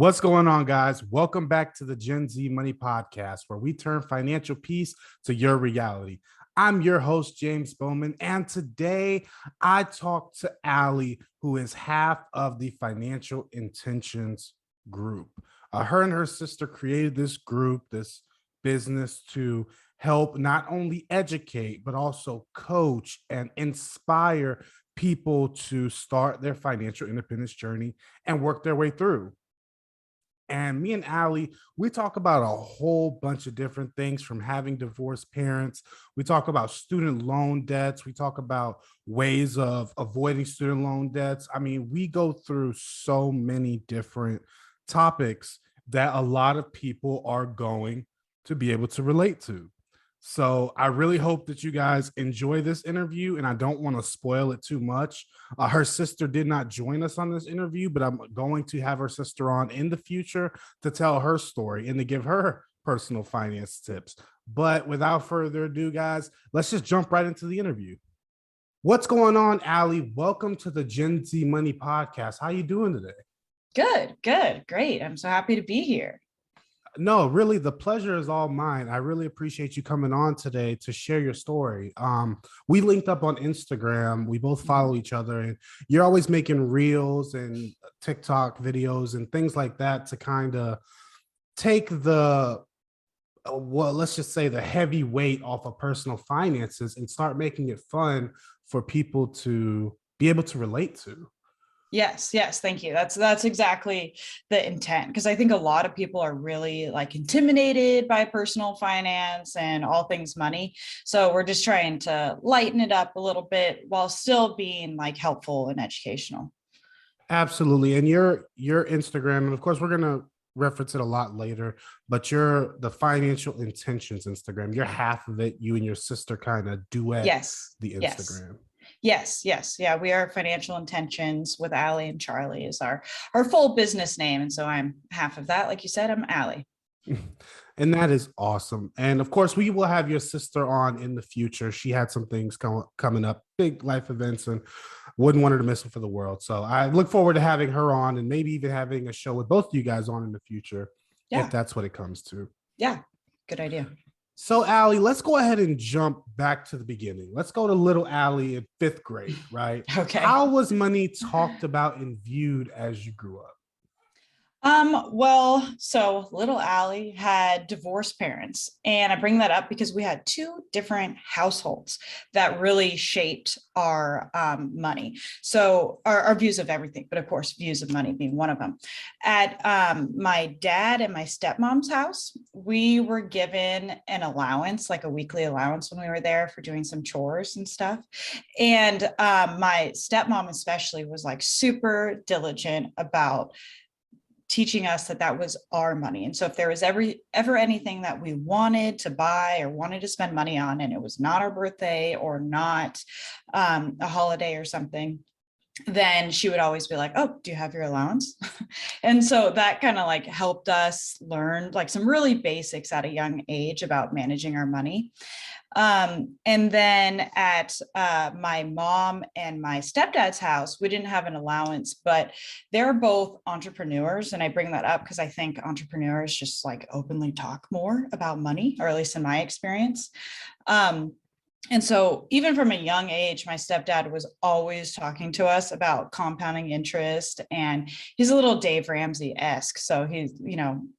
What's going on, guys? Welcome back to the Gen Z Money Podcast, where we turn financial peace to your reality. I'm your host, James Bowman, and today I talked to Allie, who is half of the Financial Intentions group. Her and her sister created this group, this business to help not only educate, but also coach and inspire people to start their financial independence journey and work their way through. And me and Allie, we talk about a whole bunch of different things from having divorced parents. We talk about student loan debts. We talk about ways of avoiding student loan debts. I mean, we go through so many different topics that a lot of people are going to be able to relate to. So I really hope that you guys enjoy this interview, and I don't want to spoil it too much. Her sister did not join us on this interview, but I'm going to have her sister on in the future to tell her story and to give her personal finance tips. But without further ado, guys, let's just jump right into the interview. What's going on, Allie? Welcome to the Gen Z Money Podcast. How you doing today? Good, great. I'm so happy to be here. No, really, the pleasure is all mine. I really appreciate you coming on today to share your story. We linked up on Instagram. We both follow each other, and you're always making reels and TikTok videos and things like that to kind of take the well, let's just say the heavy weight off of personal finances and start making it fun for people to be able to relate to. Yes, thank you. That's exactly the intent, because I think a lot of people are really like intimidated by personal finance and all things money. So we're just trying to lighten it up a little bit while still being like helpful and educational. Absolutely. And your Instagram, and of course we're gonna reference it a lot later, but you're the Financial Intentions Instagram. You're half of it. You and your sister kind of duet Yes, the yes. Instagram. Yes. Yeah, we are Financial Intentions with Allie, and Charlie is our full business name. And so I'm half of that. Like you said, I'm Allie. And that is awesome. And of course, we will have your sister on in the future. She had some things coming up, big life events, and wouldn't want her to miss them for the world. So I look forward to having her on and maybe even having a show with both of you guys on in the future, if Yeah, that's what it comes to. yeah, good idea. So, Allie, let's go ahead and jump back to the beginning. Let's go to little Allie in fifth grade, right? Okay. How was money talked about and viewed as you grew up? Well, so little Allie had divorced parents, and I bring that up because we had two different households that really shaped our money. So our views of everything, but of course, views of money being one of them. At my dad and my stepmom's house, we were given an allowance, like a weekly allowance when we were there for doing some chores and stuff. And my stepmom especially was like super diligent about teaching us that that was our money. And so if there was ever anything that we wanted to buy or wanted to spend money on, and it was not our birthday or not a holiday or something, then she would always be like, oh, do you have your allowance? And so that kind of like helped us learn like some really basics at a young age about managing our money. And then at my mom and my stepdad's house, we didn't have an allowance, but they're both entrepreneurs. And I bring that up because I think entrepreneurs just like openly talk more about money, or at least in my experience. And so even from a young age, my stepdad was always talking to us about compounding interest, and he's a little Dave Ramsey-esque. So he's,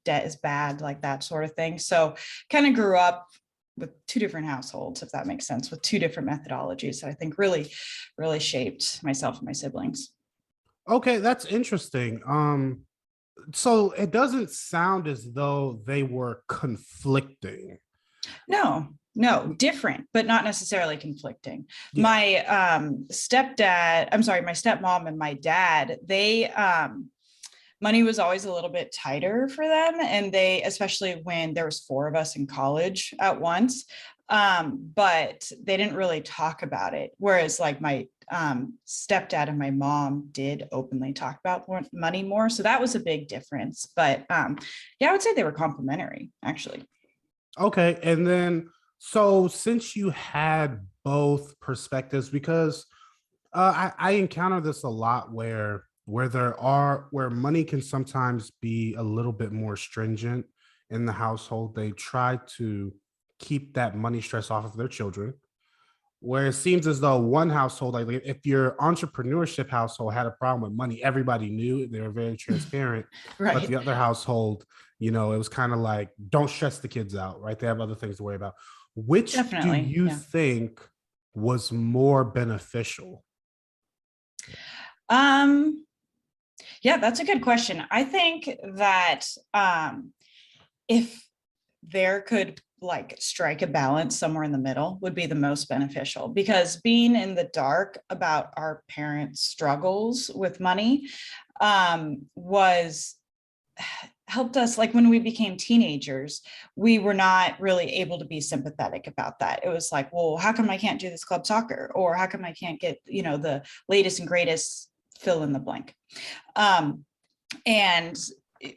debt is bad, like that sort of thing. So kind of grew up with two different households, if that makes sense, with two different methodologies that I think really, really shaped myself and my siblings. Okay, that's interesting. So it doesn't sound as though they were conflicting. No, different, but not necessarily conflicting. Yeah. My my stepmom and my dad, they money was always a little bit tighter for them, and they, especially when there was four of us in college at once, but they didn't really talk about it, whereas like my stepdad and my mom did openly talk about money more. So that was a big difference. But yeah, I would say they were complementary, actually. Okay, and then so since you had both perspectives, because I encounter this a lot where where money can sometimes be a little bit more stringent in the household, they try to keep that money stress off of their children. Where it seems as though one household, like if your entrepreneurship household had a problem with money, everybody knew, they were very transparent. But Right. the other household, it was kind of like, don't stress the kids out, right? They have other things to worry about. Which do Definitely. you Yeah. think was more beneficial? Um, yeah, that's a good question. I think that if there could like strike a balance somewhere in the middle would be the most beneficial, because being in the dark about our parents' struggles with money was helped us. Like when we became teenagers, we were not really able to be sympathetic about that. It was like, well, how come I can't do this club soccer, or how come I can't get the latest and greatest fill in the blank. And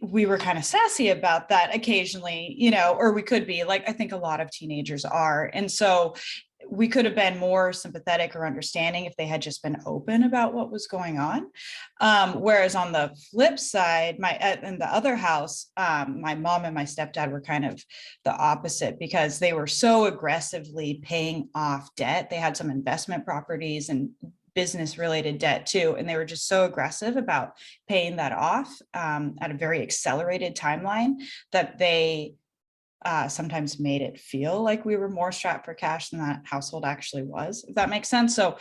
we were kind of sassy about that occasionally, or we could be, like, I think a lot of teenagers are. And so we could have been more sympathetic or understanding if they had just been open about what was going on. Whereas on the flip side, in the other house, my mom and my stepdad were kind of the opposite, because they were so aggressively paying off debt. They had some investment properties and business related debt too, and they were just so aggressive about paying that off at a very accelerated timeline that they sometimes made it feel like we were more strapped for cash than that household actually was, if that makes sense. So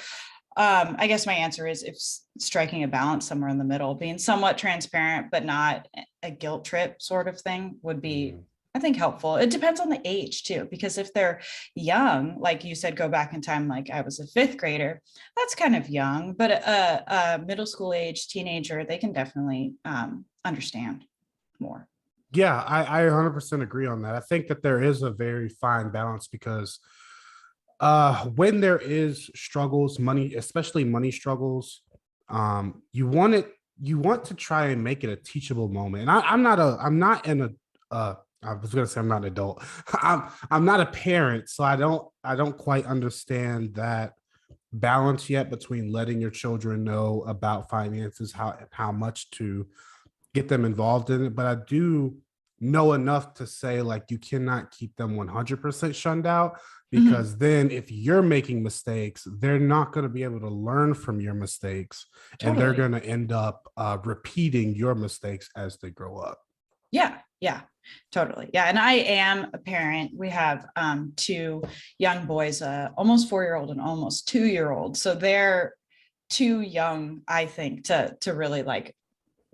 I guess my answer is, if striking a balance somewhere in the middle, being somewhat transparent but not a guilt trip sort of thing would be, I think, helpful. It depends on the age too, because if they're young, like you said, go back in time, like I was a fifth grader, that's kind of young, but a middle school age teenager, they can definitely understand more. Yeah, I 100% agree on that. I think that there is a very fine balance because when there is struggles, money, especially money struggles, you want to try and make it a teachable moment. And I'm not in a I was gonna say I'm not an adult. I'm not a parent, so I don't quite understand that balance yet between letting your children know about finances, how much to get them involved in it. But I do know enough to say, like, you cannot keep them 100% shunned out, Mhm. because then if you're making mistakes, they're not going to be able to learn from your mistakes, and they're Totally. going to end up repeating your mistakes as they grow up. Yeah, yeah, totally. Yeah. And I am a parent. We have two young boys, almost 4-year old and almost 2-year old. So they're too young, I think, to really like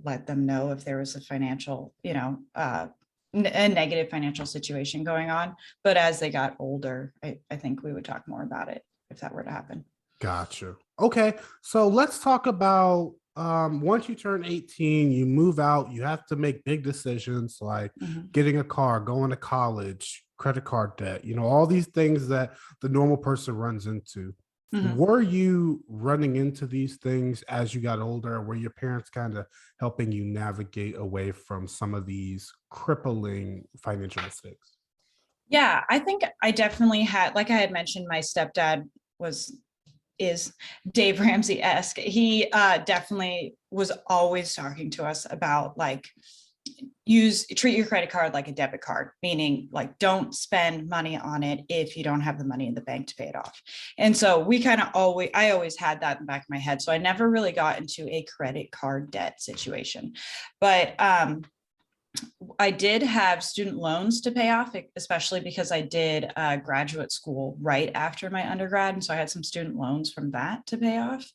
let them know if there was a financial, a negative financial situation going on. But as they got older, I think we would talk more about it if that were to happen. Gotcha. Okay, so let's talk about once you turn 18, you move out, you have to make big decisions like Mhm. getting a car, going to college, credit card debt, all these things that the normal person runs into. Mhm. Were you running into these things as you got older? Were your parents kind of helping you navigate away from some of these crippling financial mistakes? Yeah, I think I definitely had, like I had mentioned, my stepdad was is Dave Ramsey-esque. He definitely was always talking to us about like treat your credit card like a debit card, meaning like don't spend money on it if you don't have the money in the bank to pay it off. And so we kind of I always had that in the back of my head. So I never really got into a credit card debt situation. But I did have student loans to pay off, especially because I did graduate school right after my undergrad. And so I had some student loans from that to pay off.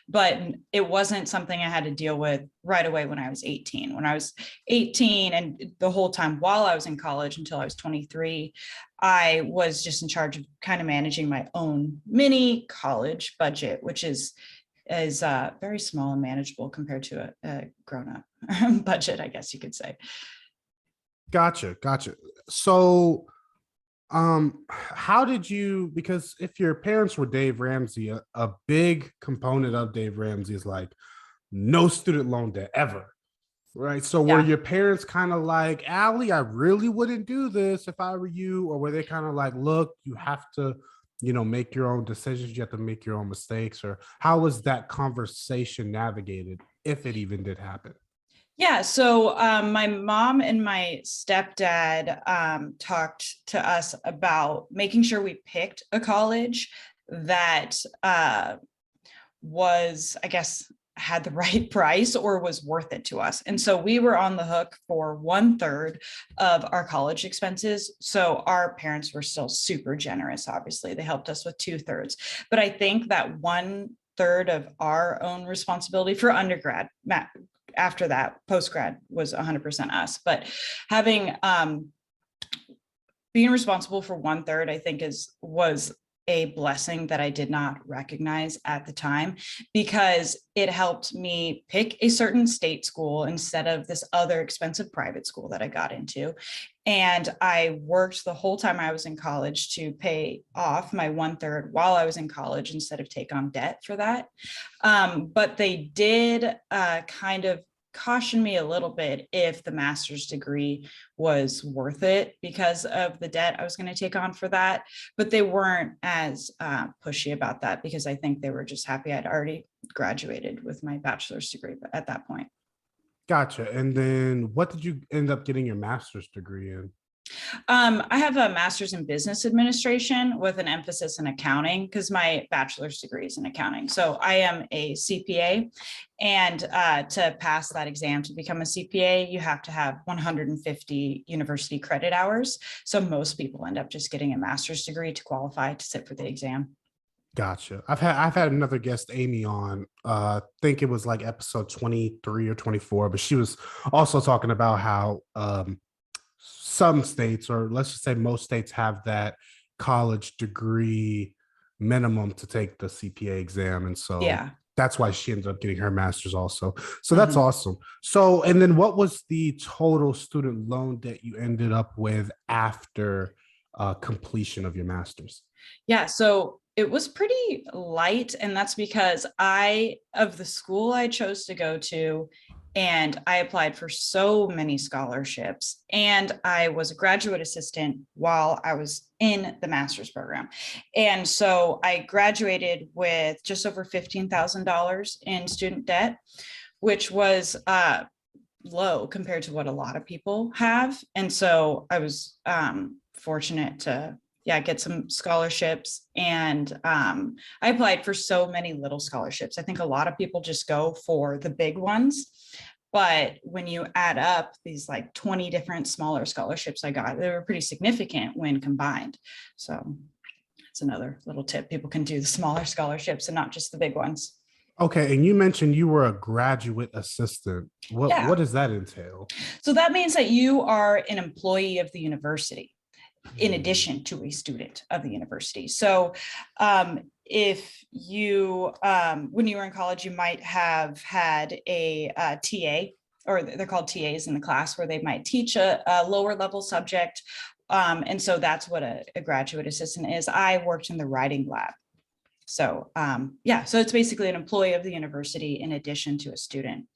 But it wasn't something I had to deal with right away when I was 18. When I was 18, and the whole time while I was in college until I was 23, I was just in charge of kind of managing my own mini college budget, which is very small and manageable compared to a grown-up budget, I guess you could say. Gotcha. So how did you, because if your parents were Dave Ramsey, a big component of Dave Ramsey is like no student loan debt ever, right? So were Yeah. your parents kind of like, Allie, I really wouldn't do this if I were you, or were they kind of like, look, you have to make your own decisions. You have to make your own mistakes. Or how was that conversation navigated, if it even did happen? Yeah, so my mom and my stepdad talked to us about making sure we picked a college that was, I guess, had the right price or was worth it to us. And so we were on the hook for 1/3 of our college expenses. So our parents were still super generous. Obviously, they helped us with 2/3. But I think that 1/3 of our own responsibility for undergrad, after that, post-grad was 100% us. But having being responsible for 1/3, I think was a blessing that I did not recognize at the time, because it helped me pick a certain state school instead of this other expensive private school that I got into. And I worked the whole time I was in college to pay off my 1/3 while I was in college instead of take on debt for that. But they did kind of caution me a little bit if the master's degree was worth it because of the debt I was going to take on for that. But they weren't as pushy about that, because I think they were just happy I'd already graduated with my bachelor's degree at that point. Gotcha. And then what did you end up getting your master's degree in? I have a master's in business administration with an emphasis in accounting, because my bachelor's degree is in accounting. So I am a CPA, and to pass that exam to become a CPA, you have to have 150 university credit hours. So most people end up just getting a master's degree to qualify to sit for the exam. Gotcha. I've had another guest, Amy, on. I think it was like episode 23 or 24, but she was also talking about how some states, or let's just say most states, have that college degree minimum to take the CPA exam. And so Yeah. that's why she ended up getting her master's also. So that's Mhm. awesome. So, and then what was the total student loan that you ended up with after completion of your master's? Yeah, so it was pretty light, and that's because of the school I chose to go to, and I applied for so many scholarships, and I was a graduate assistant while I was in the master's program. And so I graduated with just over $15,000 in student debt, which was low compared to what a lot of people have. And so I was fortunate to get some scholarships. And I applied for so many little scholarships. I think a lot of people just go for the big ones. But when you add up these like 20 different smaller scholarships I got, they were pretty significant when combined. So it's another little tip. People can do the smaller scholarships and not just the big ones. Okay, and you mentioned you were a graduate assistant. What Yeah. does that entail? So that means that you are an employee of the university in Hmm. addition to a student of the university. So if you, when you were in college, you might have had a TA, or they're called TAs in the class, where they might teach a lower level subject. And so that's what a graduate assistant is. I worked in the writing lab. So so it's basically an employee of the university in addition to a student.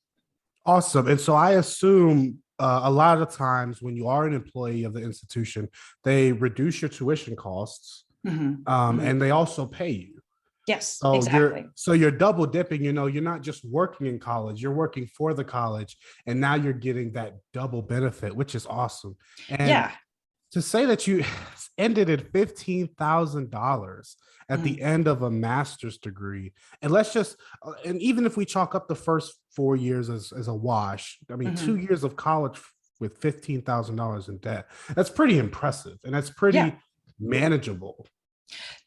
Awesome. And so I assume a lot of times when you are an employee of the institution, they reduce your tuition costs, Mhm, mhm. and they also pay you. Yes, So you're exactly. so you're double dipping. You're not just working in college; you're working for the college, and now you're getting that double benefit, which is awesome. And Yeah. to say that you ended at $15,000 at the Mhm, end of a master's degree, and let's just, and even if we chalk up the first 4 years as a wash, I mean, mhm. 2 years of college with $15,000 in debt, that's pretty impressive, and that's Yeah. pretty manageable.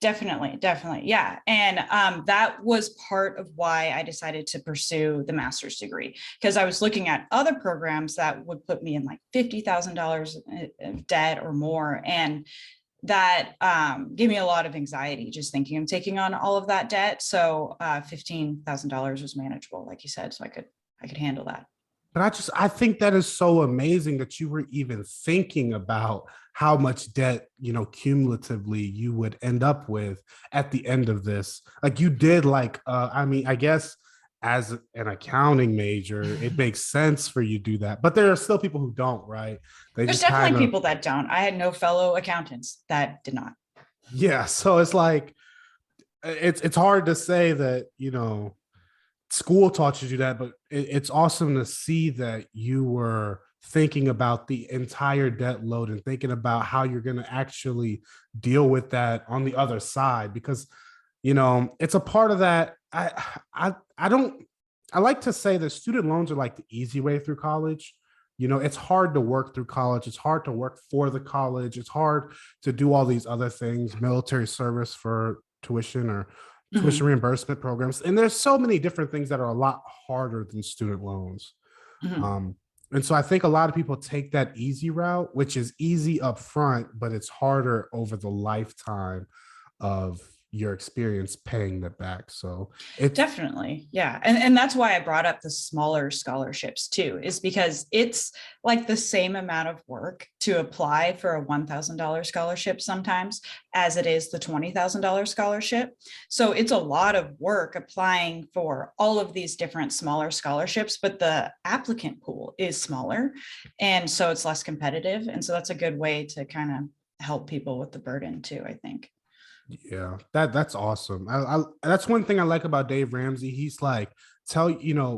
Definitely, definitely. Yeah. And that was part of why I decided to pursue the master's degree, because I was looking at other programs that would put me in like $50,000 of debt or more. And that gave me a lot of anxiety just thinking of taking on all of that debt. So $15,000 was manageable, like you said, so I could handle that. But I think that is so amazing that you were even thinking about how much debt, cumulatively you would end up with at the end of this. Like you did, like, I mean, I guess as an accounting major, it makes sense for you to do that. But there are still people who don't, right? They There's just definitely kind of, people that don't. I had no fellow accountants that did not. Yeah. So it's like, it's hard to say that, school taught you to do that, but it's awesome to see that you were thinking about the entire debt load and thinking about how you're going to actually deal with that on the other side, because it's a part of that. I don't, I like to say that student loans are like the easy way through college. It's hard to work through college. It's hard to work for the college. It's hard to do all these other things, military service for tuition or tuition Mhm, reimbursement programs. And there's so many different things that are a lot harder than student loans. mhm. Um, and so I think a lot of people take that easy route, which is easy up front, but it's harder over the lifetime of your experience paying that back. So it's Definitely. Yeah. And that's why I brought up the smaller scholarships too, is because it's like the same amount of work to apply for a $1,000 scholarship sometimes as it is the $20,000 scholarship. So it's a lot of work applying for all of these different smaller scholarships, but the applicant pool is smaller. And so it's less competitive. And so that's a good way to kind of help people with the burden too, I think. Yeah, that's awesome. That's one thing I like about Dave Ramsey. He's like,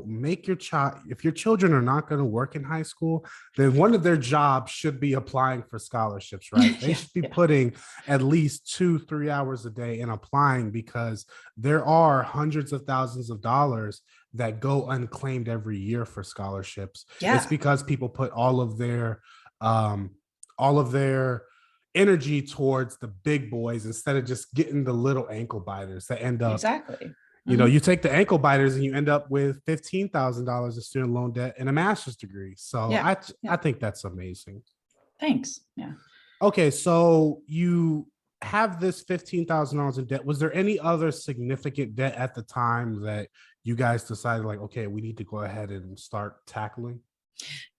make your child, if your children are not going to work in high school, then one of their jobs should be applying for scholarships, right? They Yeah. should be Yeah. putting at least 2-3 hours a day in applying, because there are hundreds of thousands of dollars that go unclaimed every year for scholarships. It's Yeah. because people put um all of their energy towards the big boys instead of just getting the little ankle biters that end up, Exactly. Mhm. you take the ankle biters and you end up with $15,000 of student loan debt and a master's degree. So Yeah. I Yeah. think that's amazing. Thanks. Yeah. Okay, so you have this $15,000 in debt. Was there any other significant debt at the time that you guys decided, like, okay, we need to go ahead and start tackling?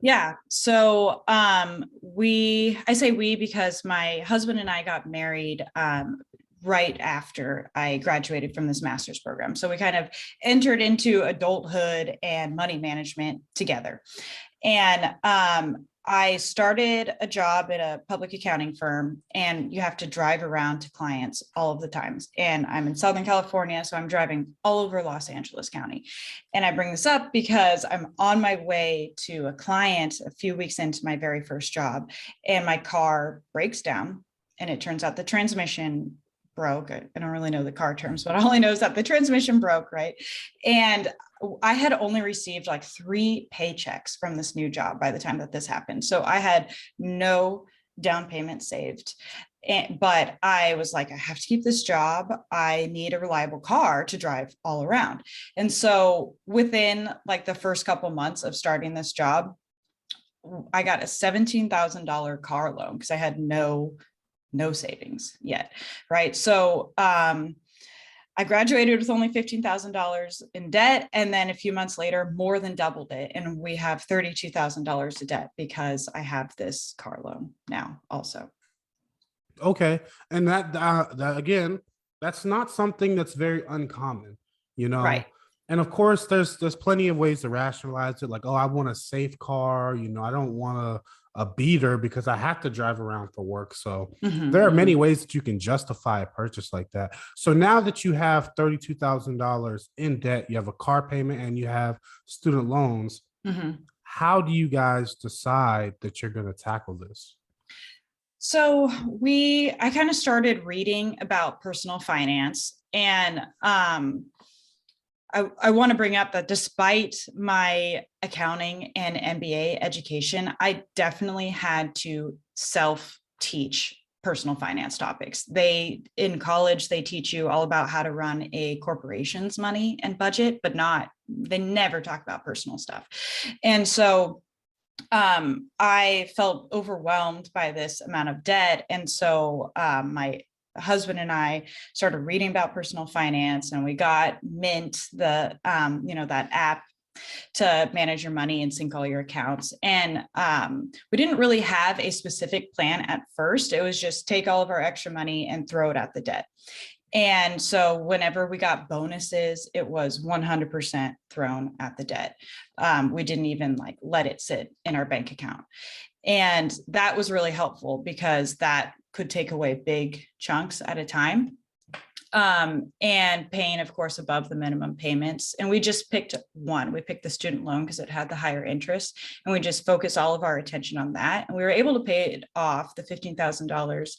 Yeah. So I say we because my husband and I got married right after I graduated from this master's program. So we kind of entered into adulthood and money management together. And I started a job at a public accounting firm, and you have to drive around to clients all of the times. And I'm in Southern California, so I'm driving all over Los Angeles County. And I bring this up because I'm on my way to a client a few weeks into my very first job, and my car breaks down. And it turns out the transmission broke. I don't really know the car terms, but all I know is that the transmission broke, right? And I had only received like 3 paychecks from this new job by the time that this happened. So I had no down payment saved. But I was like, I have to keep this job. I need a reliable car to drive all around. And so within like the first couple months of starting this job, I got a $17,000 car loan because I had no savings yet. Right. So I graduated with only $15,000 in debt. And then a few months later, more than doubled it. And we have $32,000 of debt because I have this car loan now also. Okay, and that again, that's not something that's very uncommon, you Right. know. And of course, there's plenty of ways to rationalize it, like, oh, I want a safe car, I don't want a beater because I have to drive around for work. So Mhm, there are many mhm, ways that you can justify a purchase like that. So now that you have $32,000 in debt, you have a car payment, and you have student loans, mhm. how do you guys decide that you're going to tackle this? So I kind of started reading about personal finance, and I want to bring up that despite my accounting and MBA education, I definitely had to self teach personal finance topics. In college, they teach you all about how to run a corporation's money and budget, but they never talk about personal stuff. And so I felt overwhelmed by this amount of debt. And so my husband and I started reading about personal finance, and we got Mint, that app to manage your money and sync all your accounts. And we didn't really have a specific plan at first. It was just take all of our extra money and throw it at the debt. And so whenever we got bonuses, it was 100% thrown at the debt. We didn't even let it sit in our bank account. And that was really helpful because that could take away big chunks at a time. And paying, of course, above the minimum payments. And we just picked one. We picked the student loan because it had the higher interest, and we just focused all of our attention on that. And we were able to pay it off, the $15,000,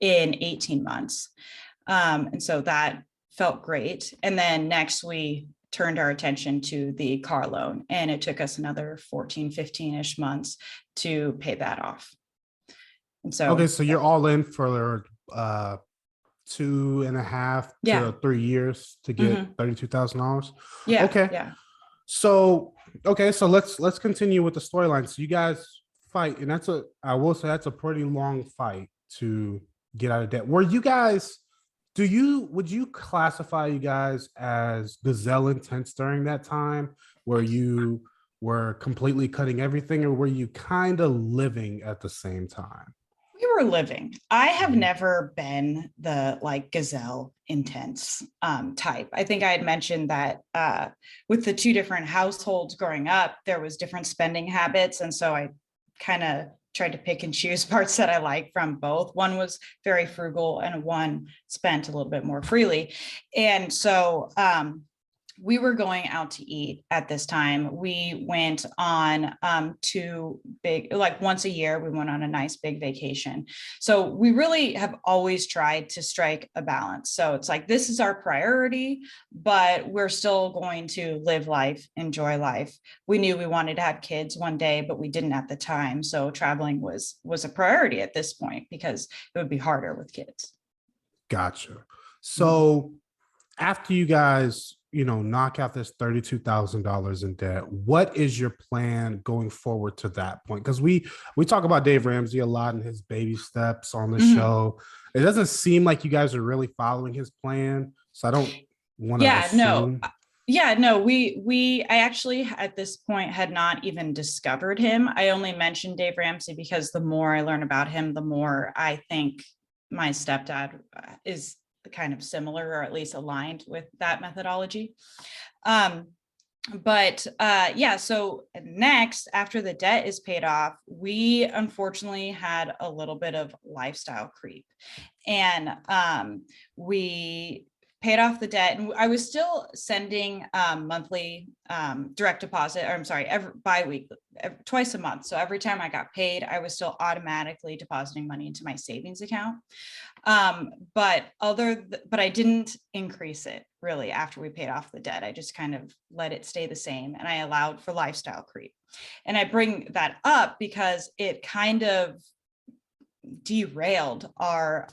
in 18 months. And so that felt great. And then next we turned our attention to the car loan, and it took us another 14, 15-ish months to pay that off. And so, okay, so you're all in for 2.5 to 3 years to get $32,000. Yeah. Okay. Yeah. So let's continue with the storyline. So you guys fight, and I will say that's a pretty long fight to get out of debt. Would you classify you guys as gazelle intense during that time, where you were completely cutting everything, or were you kind of living at the same time? We were living. I have never been the like gazelle intense type. I think I had mentioned that with the two different households growing up, there was different spending habits. And so I kind of tried to pick and choose parts that I like from both. One was very frugal and one spent a little bit more freely. And so we were going out to eat at this time. We went on like once a year, we went on a nice big vacation. So we really have always tried to strike a balance. So it's like, this is our priority, but we're still going to live life, enjoy life. We knew we wanted to have kids one day, but we didn't at the time. So traveling was a priority at this point because it would be harder with kids. Gotcha. So after you guys, knock out this $32,000 in debt, what is your plan going forward to that point? Because we talk about Dave Ramsey a lot and his baby steps on the show. It doesn't seem like you guys are really following his plan, so I don't want to assume. I actually at this point had not even discovered him. I only mentioned Dave Ramsey because the more I learn about him, the more I think my stepdad is kind of similar, or at least aligned with that methodology. So next, after the debt is paid off, we unfortunately had a little bit of lifestyle creep, and we paid off the debt, and I was still sending monthly direct deposit, or I'm sorry, bi-weekly, twice a month. So every time I got paid, I was still automatically depositing money into my savings account. But I didn't increase it really after we paid off the debt. I just kind of let it stay the same, and I allowed for lifestyle creep. And I bring that up because it kind of derailed our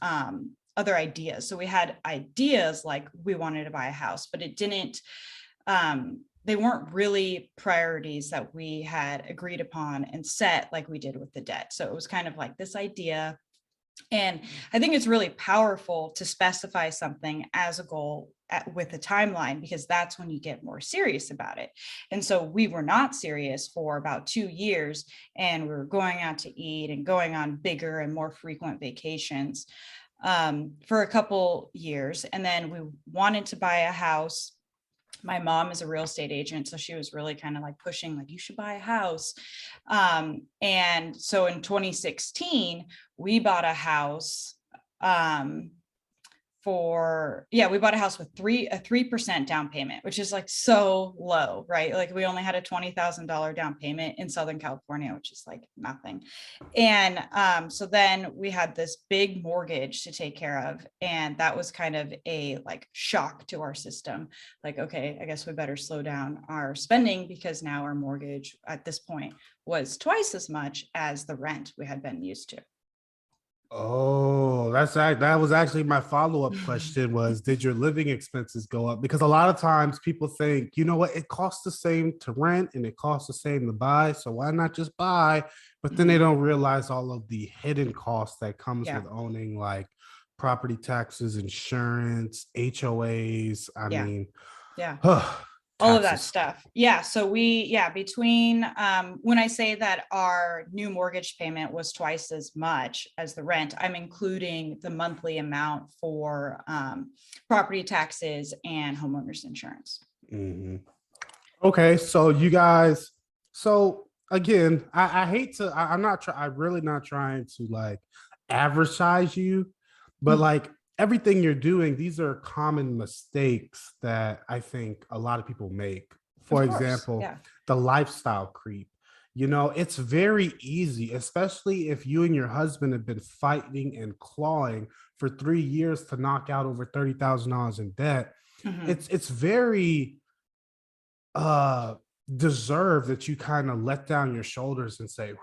other ideas. So we had ideas like we wanted to buy a house, but it didn't, they weren't really priorities that we had agreed upon and set like we did with the debt. So it was kind of like this idea. And I think it's really powerful to specify something as a goal with a timeline, because that's when you get more serious about it. And so we were not serious for about 2 years, and we were going out to eat and going on bigger and more frequent vacations for a couple years. And then we wanted to buy a house. My mom is a real estate agent, so she was really kind of like pushing, like, you should buy a house. And so in 2016, we bought a house we bought a house with a 3% down payment, which is like so low, right? Like we only had a $20,000 down payment in Southern California, which is like nothing. And so then we had this big mortgage to take care of. And that was kind of a like shock to our system. Like, okay, I guess we better slow down our spending, because now our mortgage at this point was twice as much as the rent we had been used to. Oh, that was actually my follow-up question was, did your living expenses go up? Because a lot of times people think, you know what, it costs the same to rent and it costs the same to buy, so why not just buy? But then they don't realize all of the hidden costs that comes with owning, like property taxes, insurance, HOAs. I mean, all of that stuff. Yeah. So between when I say that our new mortgage payment was twice as much as the rent, I'm including the monthly amount for property taxes and homeowners insurance. Okay. So you guys, again, I'm really not trying to like advertise you, but Mhm. like everything you're doing, these are common mistakes that I think a lot of people make. Of For course. example, Yeah. the lifestyle creep. You know, it's very easy, especially if you and your husband have been fighting and clawing for 3 years to knock out over $30,000 in debt. Mhm. It's very uh deserved that you kind of let down your shoulders and say,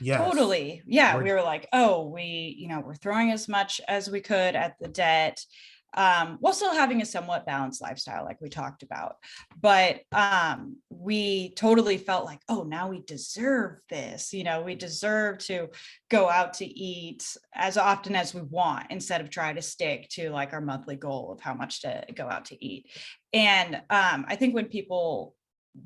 yes, Totally. Yeah. we're We were like, oh, we're throwing as much as we could at the debt, while still having a somewhat balanced lifestyle, like we talked about. But we totally felt like, oh, now we deserve this. We deserve to go out to eat as often as we want instead of try to stick to like our monthly goal of how much to go out to eat. And I think when people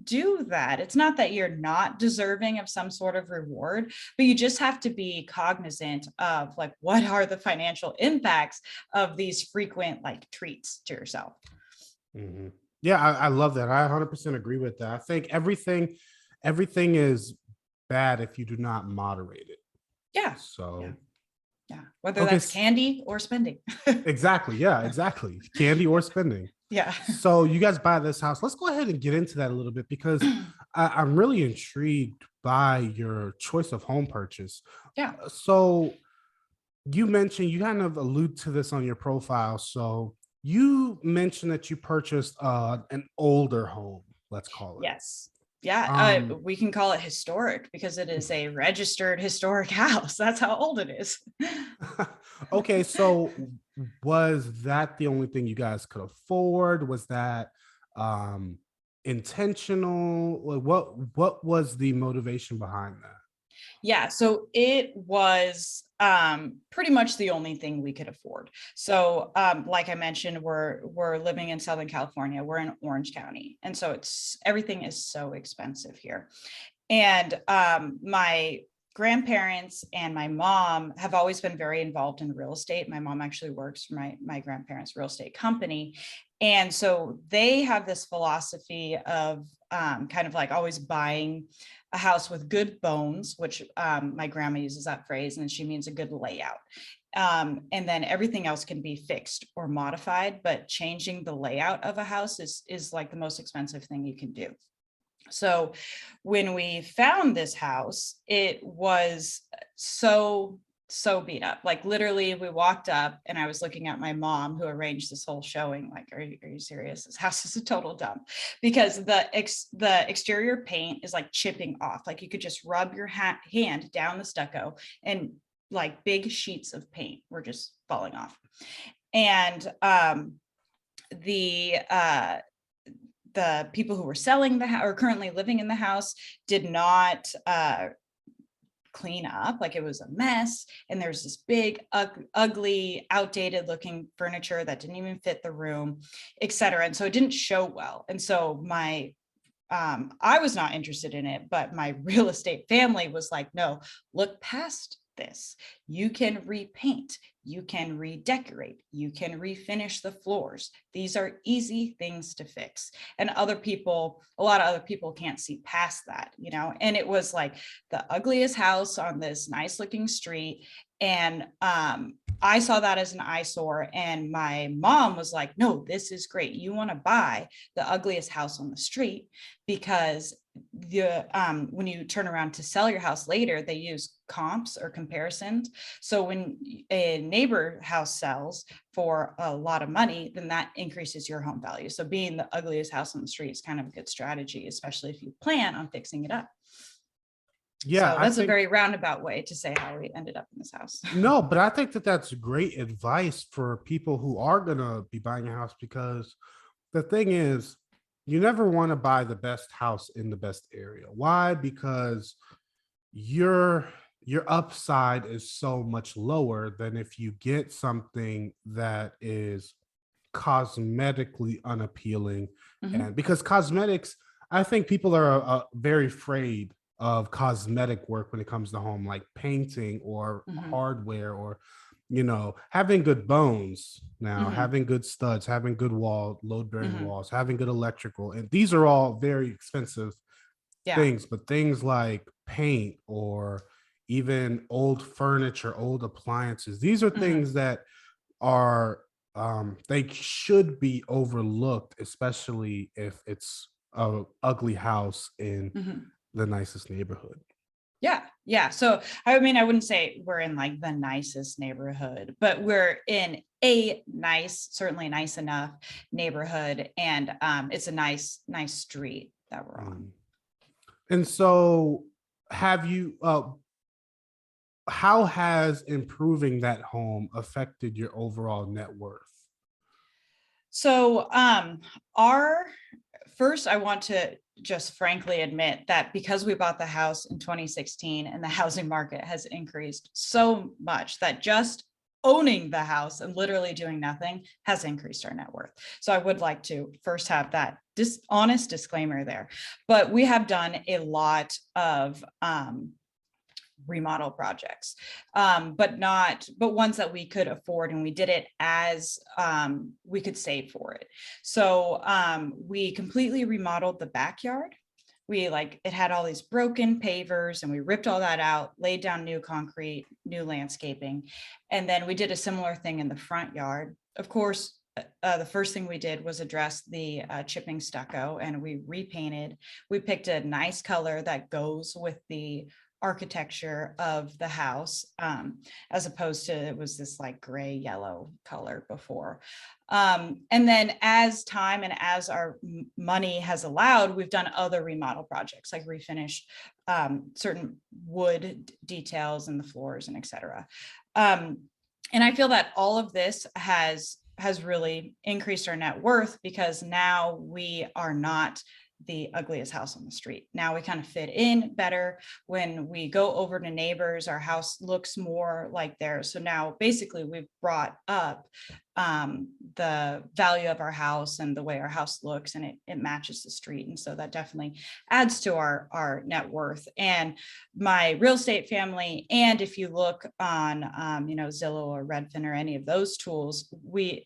do that, it's not that you're not deserving of some sort of reward, but you just have to be cognizant of like what are the financial impacts of these frequent like treats to yourself. Mhm. Yeah, I love that. I 100% agree with that. I think everything is bad if you do not moderate it. Yeah. Yeah. So, Yeah. Whether okay, that's candy or spending. exactly. Yeah, exactly. Candy or spending. Yeah. So, you guys buy this house. Let's go ahead and get into that a little bit because I'm really intrigued by your choice of home purchase. Yeah. So, you mentioned you kind of allude to this on your profile. So, you mentioned that you purchased an older home, let's call it. Yes. Yeah. Um, We can call it historic because it is a registered historic house. That's how old it is. okay, so was that the only thing you guys could afford? Was that um intentional? What was the motivation behind that? Yeah, so it was pretty much the only thing we could afford. So like I mentioned, we're living in Southern California. We're in Orange County. And so it's everything is so expensive here. And my grandparents and my mom have always been very involved in real estate. My mom actually works for my grandparents' real estate company. And so they have this philosophy of kind of like always buying a house with good bones, which my grandma uses that phrase, and she means a good layout. And then everything else can be fixed or modified, but changing the layout of a house is like the most expensive thing you can do. So when we found this house, it was so beat up. Like literally we walked up and I was looking at my mom who arranged this whole showing. Like, are you serious? This house is a total dump because the exterior paint is like chipping off. Like you could just rub your hand down the stucco and like big sheets of paint were just falling off. And the people who were selling the house or currently living in the house did not clean up. Like it was a mess, and there's this big ugly outdated looking furniture that didn't even fit the room, etc. And so it didn't show well. And so I was not interested in it, but my real estate family was like, no, look past this. You can repaint, you can redecorate, you can refinish the floors. These are easy things to fix. And a lot of other people can't see past that, and it was like the ugliest house on this nice looking street. And I saw that as an eyesore, and my mom was like, no, this is great. You want to buy the ugliest house on the street because when you turn around to sell your house later, they use comps or comparisons. So when a neighbor house sells for a lot of money, then that increases your home value. So being the ugliest house on the street is kind of a good strategy, especially if you plan on fixing it up. Yeah, So I that's a think very roundabout way to say how we ended up in this house. no, but I think that that's great advice for people who are going to be buying a house because the thing is, you never want to buy the best house in the best area. Why? Because your your upside is so much lower than if you get something that is cosmetically unappealing. Mhm. And because cosmetics, I think people are very afraid of cosmetic work when it comes to home, like painting or Mhm. hardware or having good bones, now Mhm. having good studs, having good load bearing Mhm. walls, having good electrical, and these are all very expensive Yeah. things. But things like paint or even old furniture, old appliances. These are Mhm. things that are they should be overlooked, especially if it's a ugly house in Mhm. the nicest neighborhood. Yeah, yeah. So I mean, I wouldn't say we're in like the nicest neighborhood, but we're in a nice, certainly nice enough neighborhood, and it's a nice street that we're on. Mm. And so, have you? How has improving that home affected your overall net worth? So our first, I want to just frankly admit that because we bought the house in 2016 and the housing market has increased so much that just owning the house and literally doing nothing has increased our net worth. So I would like to first have that honest disclaimer there. But we have done a lot of remodel projects, but ones that we could afford, and we did it as we could save for it. So we completely remodeled the backyard. We like it had all these broken pavers, and we ripped all that out, laid down new concrete, new landscaping, and then we did a similar thing in the front yard. Of course, the first thing we did was address the chipping stucco, and we repainted. We picked a nice color that goes with the architecture of the house, as opposed to it was this like gray yellow color before. And then as time and as our money has allowed, we've done other remodel projects, like refinished certain wood details in the floors and etc. And I feel that all of this has really increased our net worth, because now we are not the ugliest house on the street. Now we kind of fit in better. When we go over to neighbors, our house looks more like theirs. So now basically we've brought up the value of our house and the way our house looks, and it matches the street. And so that definitely adds to our net worth. And my real estate family, and if you look on Zillow or Redfin or any of those tools,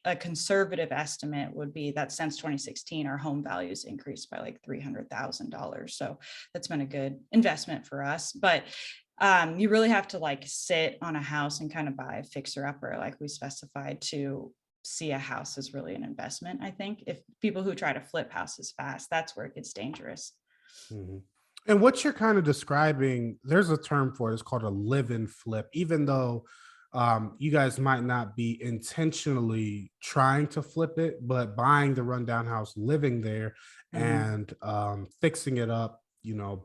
a conservative estimate would be that since 2016 our home values increased by like $300,000. So that's been a good investment for us. But you really have to like sit on a house and kind of buy a fixer upper, like we specified, to see a house as really an investment. I think if people who try to flip houses fast, that's where it gets dangerous. Mhm. And what you're kind of describing, there's a term for it. It's called a live-in flip. Even though you guys might not be intentionally trying to flip it, but buying the rundown house, living there, Mhm. and fixing it up,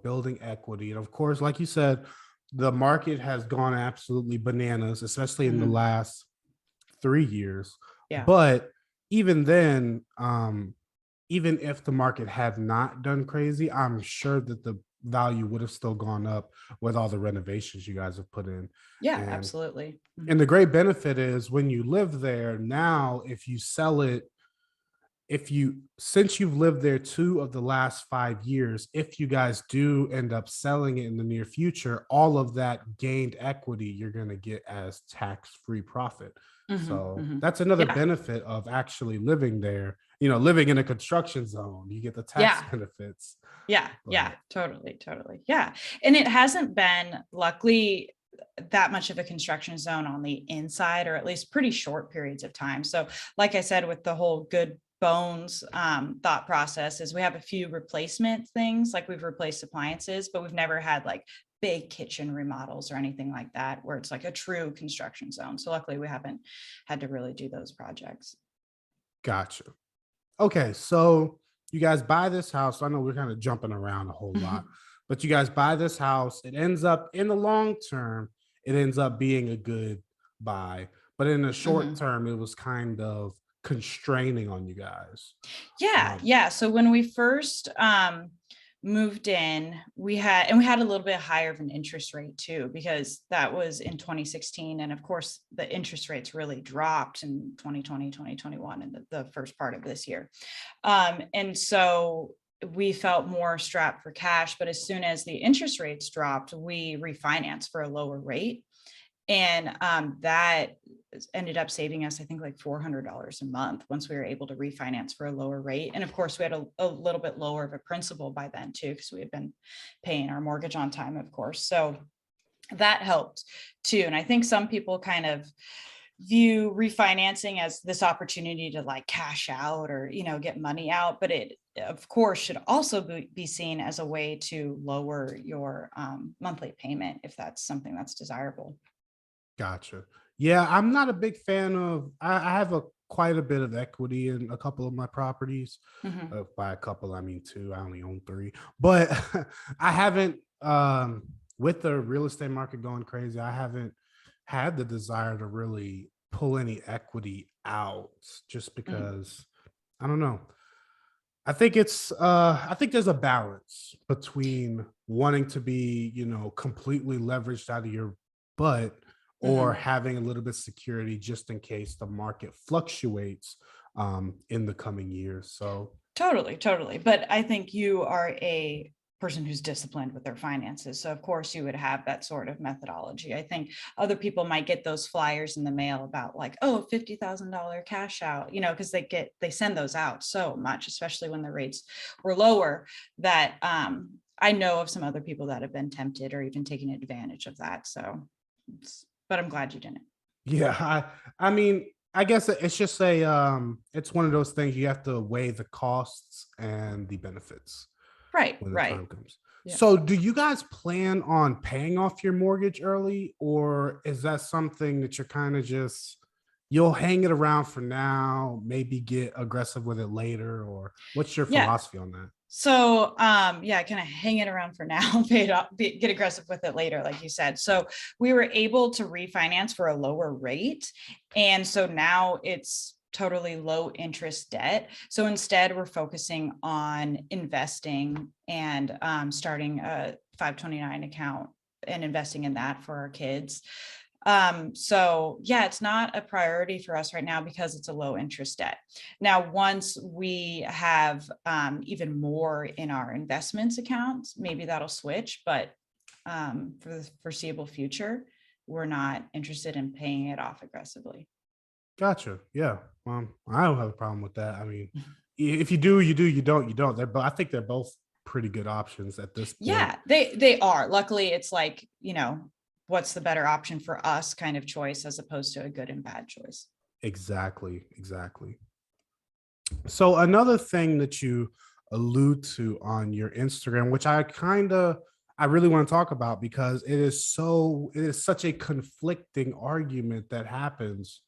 building equity. And of course, like you said, the market has gone absolutely bananas, especially in the Mhm. last 3 years. Yeah. But even then, even if the market had not done crazy, I'm sure that the value would have still gone up with all the renovations you guys have put in. Yeah, And absolutely. and Mhm. the great benefit is when you live there now, if you sell it, if you since you've lived there 2 of the last 5 years, if you guys do end up selling it in the near future, all of that gained equity you're going to get as tax-free profit. Mhm. So Mhm. that's another Yeah. benefit of actually living there, living in a construction zone. You get the tax Yeah. benefits. Yeah, yeah, But totally. Yeah. And it hasn't been, luckily, that much of a construction zone on the inside, or at least pretty short periods of time. So, like I said, with the whole good bones thought process, is we have a few replacement things, like we've replaced appliances, but we've never had like big kitchen remodels or anything like that, where it's like a true construction zone. So, luckily, we haven't had to really do those projects. gotcha. Okay, so you guys buy this house. I know we're kind of jumping around a whole lot, but you guys buy this house. It ends up in the long term, it ends up being a good buy. But in the short Mhm. term, it was kind of constraining on you guys. Yeah, Um, yeah. So when we first moved in, we had a little bit higher of an interest rate too, because that was in 2016. And of course, the interest rates really dropped in 2020, 2021, and the first part of this year. And so we felt more strapped for cash. But as soon as the interest rates dropped, we refinanced for a lower rate. And that ended up saving us, I think, like $400 a month once we were able to refinance for a lower rate. And of course, we had a little bit lower of a principal by then too, because we had been paying our mortgage on time, of course. So that helped too. And I think some people kind of view refinancing as this opportunity to like cash out or, get money out, but it of course should also be seen as a way to lower your monthly payment if that's something that's desirable. Gotcha. Yeah, I'm not a big fan of. I have a quite a bit of equity in a couple of my properties. Mhm. By a couple, I mean two. I only own three, but I haven't. With the real estate market going crazy, I haven't had the desire to really pull any equity out, just Mm. because I don't know. I think there's a balance between wanting to be, completely leveraged out of your butt or Mhm. having a little bit of security just in case the market fluctuates in the coming years. So Totally, totally. But I think you are a person who's disciplined with their finances. So of course you would have that sort of methodology. I think other people might get those flyers in the mail about like, oh, $50,000 cash out, because they send those out so much, especially when the rates were lower, that I know of some other people that have been tempted or even taken advantage of that. So, but I'm glad you didn't. yeah, I mean, I guess it's just it's one of those things you have to weigh the costs and the benefits Right, when the right. time comes. Yeah. So, do you guys plan on paying off your mortgage early, or is that something that you're kind of just you'll hang it around for now, maybe get aggressive with it later, or what's your Yeah. philosophy on that? So, yeah, kind of hang it around for now, pay it off, get aggressive with it later, like you said. So we were able to refinance for a lower rate. And so now it's totally low interest debt. So instead, we're focusing on investing and starting a 529 account and investing in that for our kids. So yeah, it's not a priority for us right now because it's a low interest debt. Now, once we have even more in our investments accounts, maybe that'll switch, but for the foreseeable future, we're not interested in paying it off aggressively. Gotcha. Yeah. I don't have a problem with that. I mean, if you do, you do. You don't, you don't. I think they're both pretty good options at this point. Yeah, they are. Luckily, it's like, what's the better option for us kind of choice as opposed to a good and bad choice. Exactly. Exactly. So another thing that you allude to on your Instagram, which I really want to talk about because it is such a conflicting argument that happens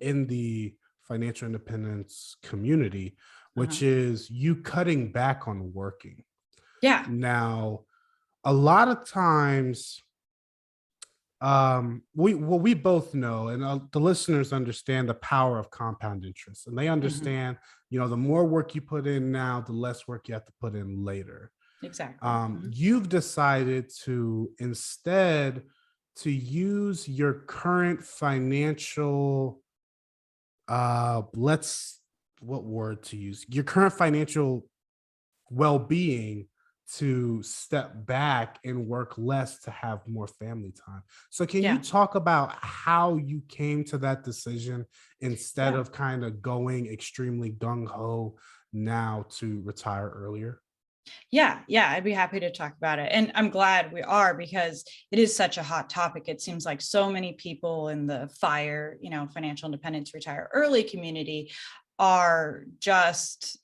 in the financial independence community, which Uh-huh. is you cutting back on working. Yeah. Now, a lot of times we both know and the listeners understand the power of compound interest, and they Mhm. understand, the more work you put in now, the less work you have to put in later. Exactly. Mhm. You've decided to instead to use your current financial let's what word to use, your current financial well-being, to step back and work less to have more family time. So can you Yeah. talk about how you came to that decision instead Yeah. of kind of going extremely gung-ho now to retire earlier? Yeah, yeah, I'd be happy to talk about it. And I'm glad we are because it is such a hot topic. It seems like so many people in the FIRE, financial independence retire early community are just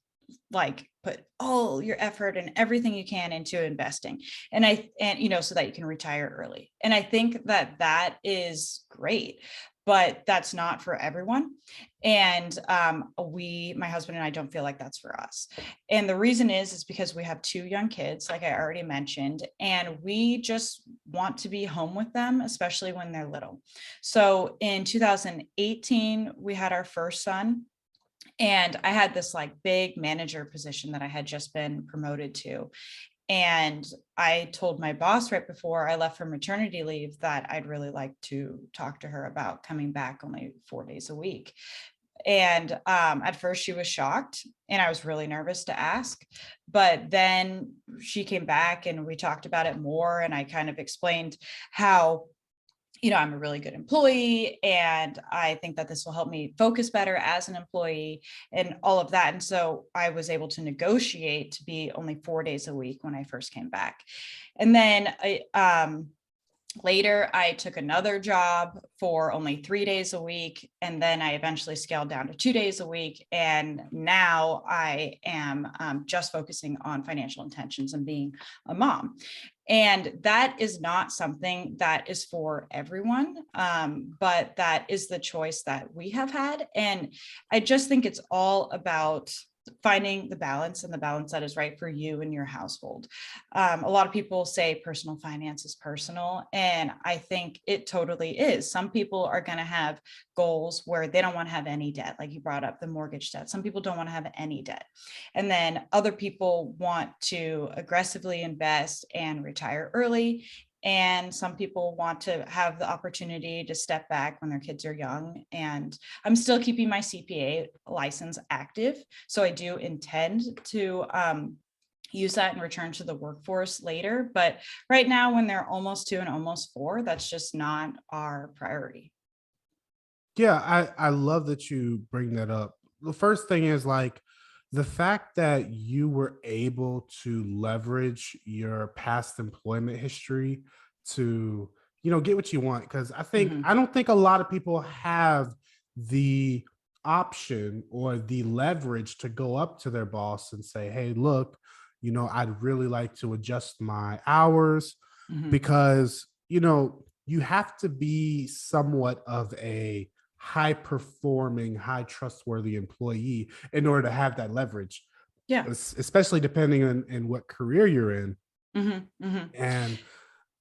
like put all your effort and everything you can into investing. So that you can retire early. And I think that that is great, but that's not for everyone. And my husband and I don't feel like that's for us. And the reason is because we have two young kids, like I already mentioned, and we just want to be home with them, especially when they're little. So in 2018, we had our first son, and I had this like big manager position that I had just been promoted to. And I told my boss right before I left for maternity leave that I'd really like to talk to her about coming back only 4 days a week. And at first she was shocked and I was really nervous to ask. But then she came back and we talked about it more. And I kind of explained how, I'm a really good employee and I think that this will help me focus better as an employee and all of that. And so I was able to negotiate to be only 4 days a week when I first came back. And then Later, I took another job for only 3 days a week, and then I eventually scaled down to 2 days a week. And now I am just focusing on financial intentions and being a mom. And that is not something that is for everyone, but that is the choice that we have had. And I just think it's all about finding the balance and the balance that is right for you and your household. A lot of people say personal finance is personal, and I think it totally is. Some people are going to have goals where they don't want to have any debt, like you brought up the mortgage debt. Some people don't want to have any debt. And then other people want to aggressively invest and retire early. And some people want to have the opportunity to step back when their kids are young. And I'm still keeping my CPA license active. So I do intend to use that and return to the workforce later. But right now, when they're almost 2 and almost 4, that's just not our priority. Yeah, I love that you bring that up. The first thing is like the fact that you were able to leverage your past employment history to, get what you want. Cause I don't think a lot of people have the option or the leverage to go up to their boss and say, hey, look, I'd really like to adjust my hours Mhm. because, you have to be somewhat of a high performing, high trustworthy employee in order to have that leverage, Yeah. especially depending on in what career you're in. Mhm. Mhm. And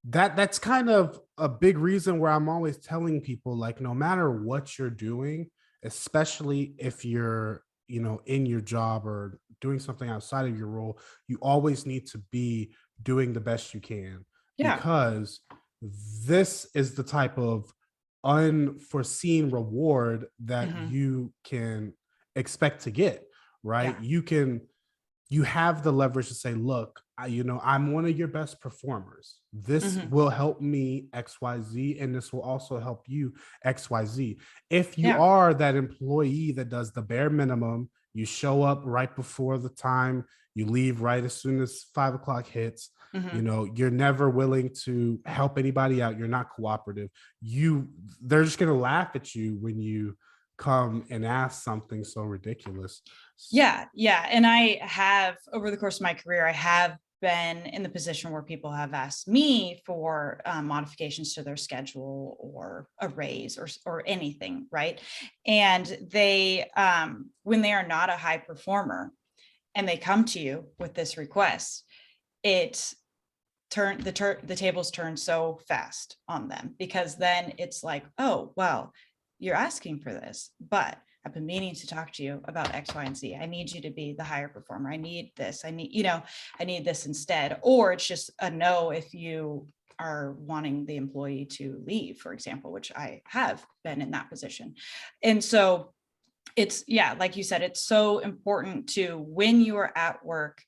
that's kind of a big reason where I'm always telling people like no matter what you're doing, especially if you're, in your job or doing something outside of your role, you always need to be doing the best you can Yeah. because this is the type of unforeseen reward that Mhm. you can expect to get, right? Yeah. You have the leverage to say, look, I'm one of your best performers. This Mhm. will help me XYZ, and this will also help you XYZ. If you Yeah. are that employee that does the bare minimum, you show up right before the time, you leave right as soon as 5 o'clock hits, Mhm. you're never willing to help anybody out, you're not cooperative. They're just going to laugh at you when you come and ask something so ridiculous. Yeah, yeah. And I have, over the course of my career, I have been in the position where people have asked me for modifications to their schedule or a raise or anything, right? And they, when they are not a high performer and they come to you with this request, it the tables turn so fast on them, because then it's like, oh well, you're asking for this, but I've been meaning to talk to you about X, Y, and Z. I need you to be the higher performer. I need this. I need this instead. Or it's just a no if you are wanting the employee to leave, for example, which I have been in that position. And so it's, yeah, like you said, it's so important to, when you are at work,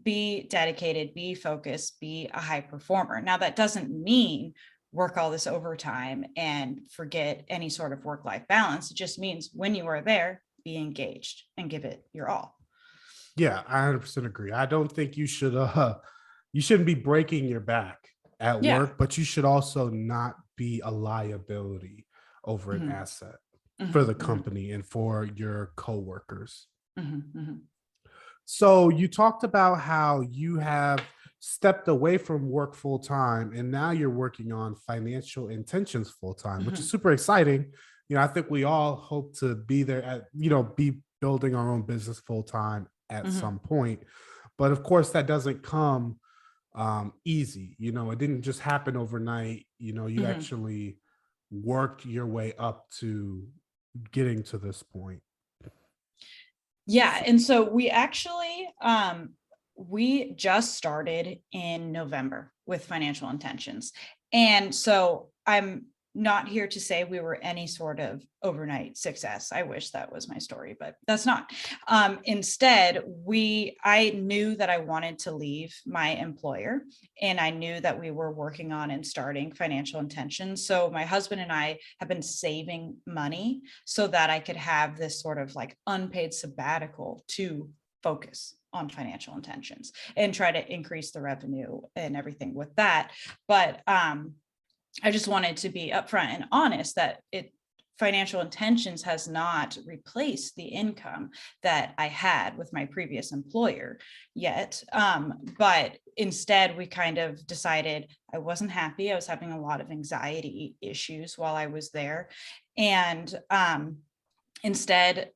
be dedicated, be focused, be a high performer. Now, that doesn't mean work all this overtime and forget any sort of work-life balance. It just means when you are there, be engaged and give it your all. Yeah, I 100% agree. I don't think you shouldn't be breaking your back at Yeah. work, but you should also not be a liability over an Mhm, asset for the mhm, mhm, company and for your coworkers. mhm, mhm, So you talked about how you have stepped away from work full time and now you're working on financial intentions full time, which is mhm, super exciting. I think we all hope to be there at, be building our own business full time at mhm. some point. But of course, that doesn't come easy. It didn't just happen overnight. You Mhm. actually worked your way up to getting to this point. Yeah, and so we actually we just started in November with financial intentions. And so I'm not here to say we were any sort of overnight success. I wish that was my story, but that's not. Instead, I knew that I wanted to leave my employer, and I knew that we were working on and starting financial intentions. So my husband and I have been saving money so that I could have this sort of like unpaid sabbatical to focus on financial intentions and try to increase the revenue and everything with that. But I just wanted to be upfront and honest that financial intentions has not replaced the income that I had with my previous employer yet. But instead, we kind of decided I wasn't happy. I was having a lot of anxiety issues while I was there. And instead,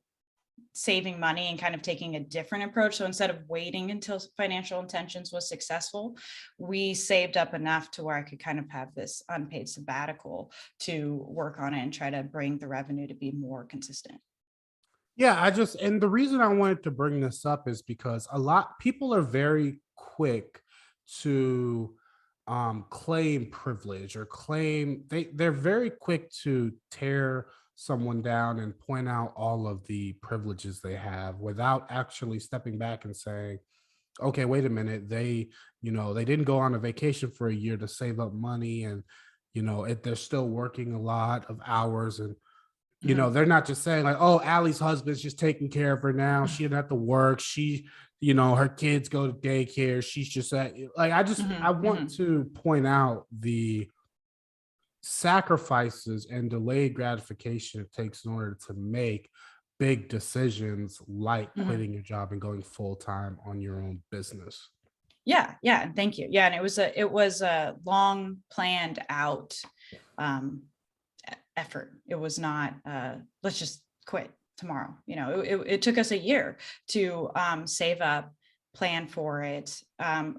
saving money and kind of taking a different approach. So instead of waiting until financial intentions was successful, we saved up enough to where I could kind of have this unpaid sabbatical to work on it and try to bring the revenue to be more consistent. Yeah, and the reason I wanted to bring this up is because a lot people are very quick to claim privilege or claim they're very quick to tear someone down and point out all of the privileges they have without actually stepping back and saying, okay, wait a minute, they didn't go on a vacation for a year to save up money, and they're still working a lot of hours, and Mhm. they're not just saying like, oh, Allie's husband's just taking care of her now. She didn't have to work. Her kids go to daycare. She's just I Mhm. want Mhm. to point out the sacrifices and delayed gratification it takes in order to make big decisions like Mhm. quitting your job and going full time on your own business. Yeah, yeah, and thank you. Yeah, and it was a long planned out um effort. It was not let's just quit tomorrow. It took us a year to save up, plan for it,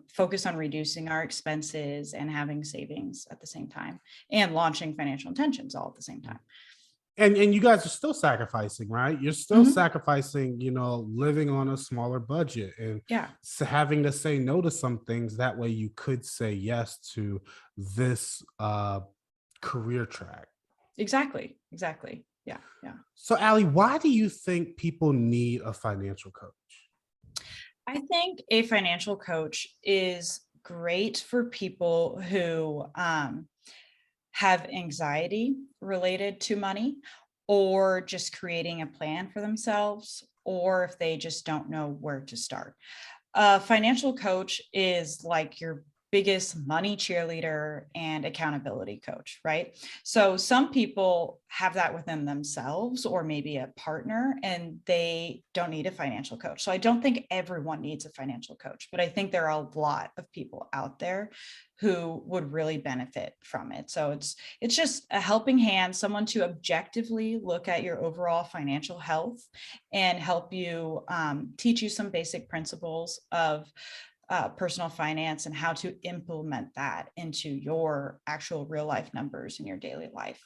focus on reducing our expenses and having savings at the same time, and launching financial intentions all at the same time. And you guys are still sacrificing, right? You're still Mhm. sacrificing, living on a smaller budget and Yeah, having to say no to some things. That way you could say yes to this career track. exactly. Yeah, yeah. So, Allie, why do you think people need a financial coach? I think a financial coach is great for people who have anxiety related to money, or just creating a plan for themselves, or if they just don't know where to start. A financial coach is like your biggest money cheerleader and accountability coach, right? So some people have that within themselves or maybe a partner, and they don't need a financial coach. So I don't think everyone needs a financial coach, but I think there are a lot of people out there who would really benefit from it. So it's just a helping hand, someone to objectively look at your overall financial health and help you, teach you some basic principles of personal finance and how to implement that into your actual real life numbers in your daily life.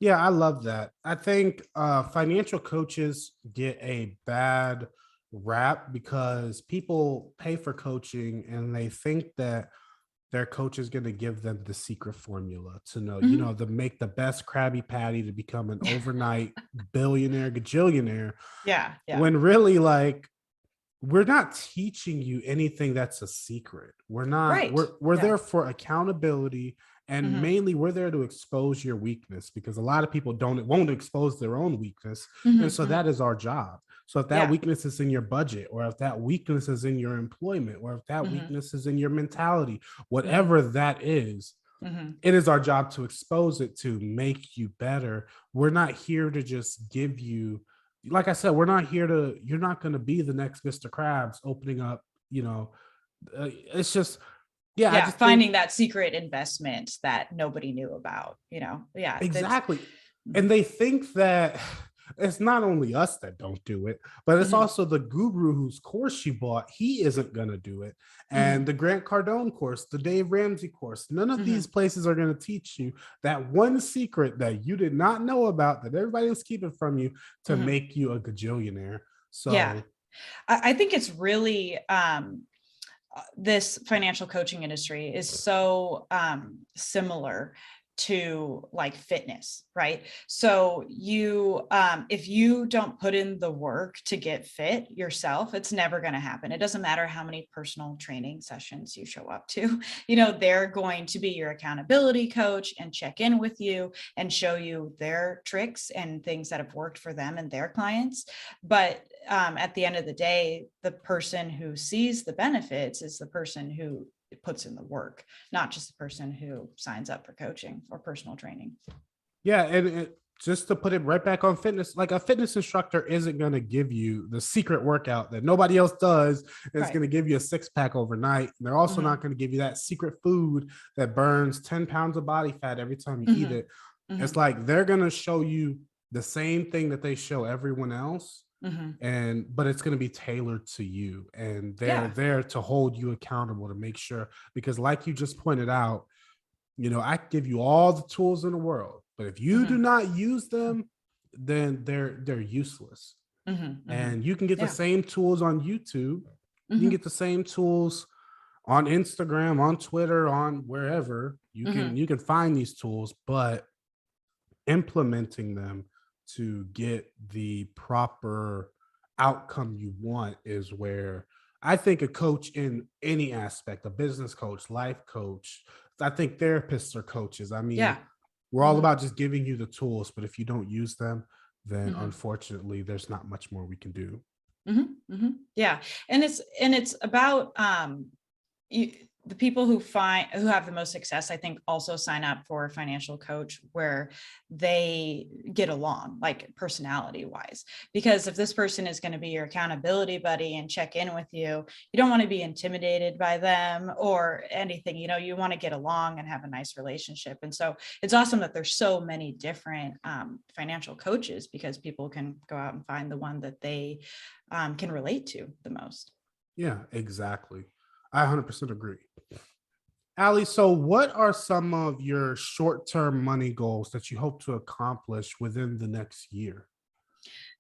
Yeah, I love that. I think financial coaches get a bad rap because people pay for coaching and they think that their coach is going to give them the secret formula to know, Mhm. to make the best Krabby Patty to become an overnight billionaire, gajillionaire, Yeah, yeah. when really, like, we're not teaching you anything that's a secret. We're not, Right. we're Yeah. there for accountability. And Mhm. mainly we're there to expose your weakness because a lot of people won't expose their own weakness. And Mhm. so that Mhm. is our job. So if that Yeah. weakness is in your budget, or if that weakness is in your employment, or if that Mhm. weakness is in your mentality, Mhm. whatever that is, Mhm. it is our job to expose it to make you better. We're not here to just give you, like I said, we're not here to, you're not going to be the next Mr. Krabs opening up, it's just, yeah, I Yeah, just think finding that secret investment that nobody knew about. Yeah, that's exactly. And mhm. they think that it's not only us that don't do it, but it's Mhm. also the guru whose course she bought. He isn't going to do it. And Mhm. the Grant Cardone course, the Dave Ramsey course, none of these Mhm. places are going to teach you that one secret that you did not know about that everybody was keeping from you to Mhm. make you a gajillionaire. Yeah. So, I think it's really this financial coaching industry is so similar to like fitness, right? So you if you don't put in the work to get fit yourself, it's never going to happen. It doesn't matter how many personal training sessions you show up to. They're going to be your accountability coach and check in with you and show you their tricks and things that have worked for them and their clients. But at the end of the day, the person who sees the benefits is the person who puts in the work, not just the person who signs up for coaching or personal training. Yeah. And just to put it right back on fitness, like a fitness instructor isn't going to give you the secret workout that nobody else does. It's going to give you a 6-pack overnight. They're also not going to give you that secret food that burns 10 pounds of body fat every time you eat it. It's like they're going to show you the same thing that they show everyone else. But it's going to be tailored to you, and they're there to hold you accountable, to make sure, because like you just pointed out, I give you all the tools in the world, but if you do not use them, then they're useless. And you can get the same tools on YouTube. You can get the same tools on Instagram, on Twitter, on wherever you can find these tools, but implementing them to get the proper outcome you want is where I think a coach in any aspect, a business coach, life coach, I think therapists are coaches. I mean, we're all about just giving you the tools, but if you don't use them, then unfortunately there's not much more we can do. Yeah. And it's about, the people who have the most success, I think, also sign up for a financial coach where they get along, like personality wise, because if this person is going to be your accountability buddy and check in with you, you don't want to be intimidated by them or anything, you want to get along and have a nice relationship. And so it's awesome that there's so many different financial coaches, because people can go out and find the one that they can relate to the most. Yeah, exactly. I 100% agree. Allie, so what are some of your short-term money goals that you hope to accomplish within the next year?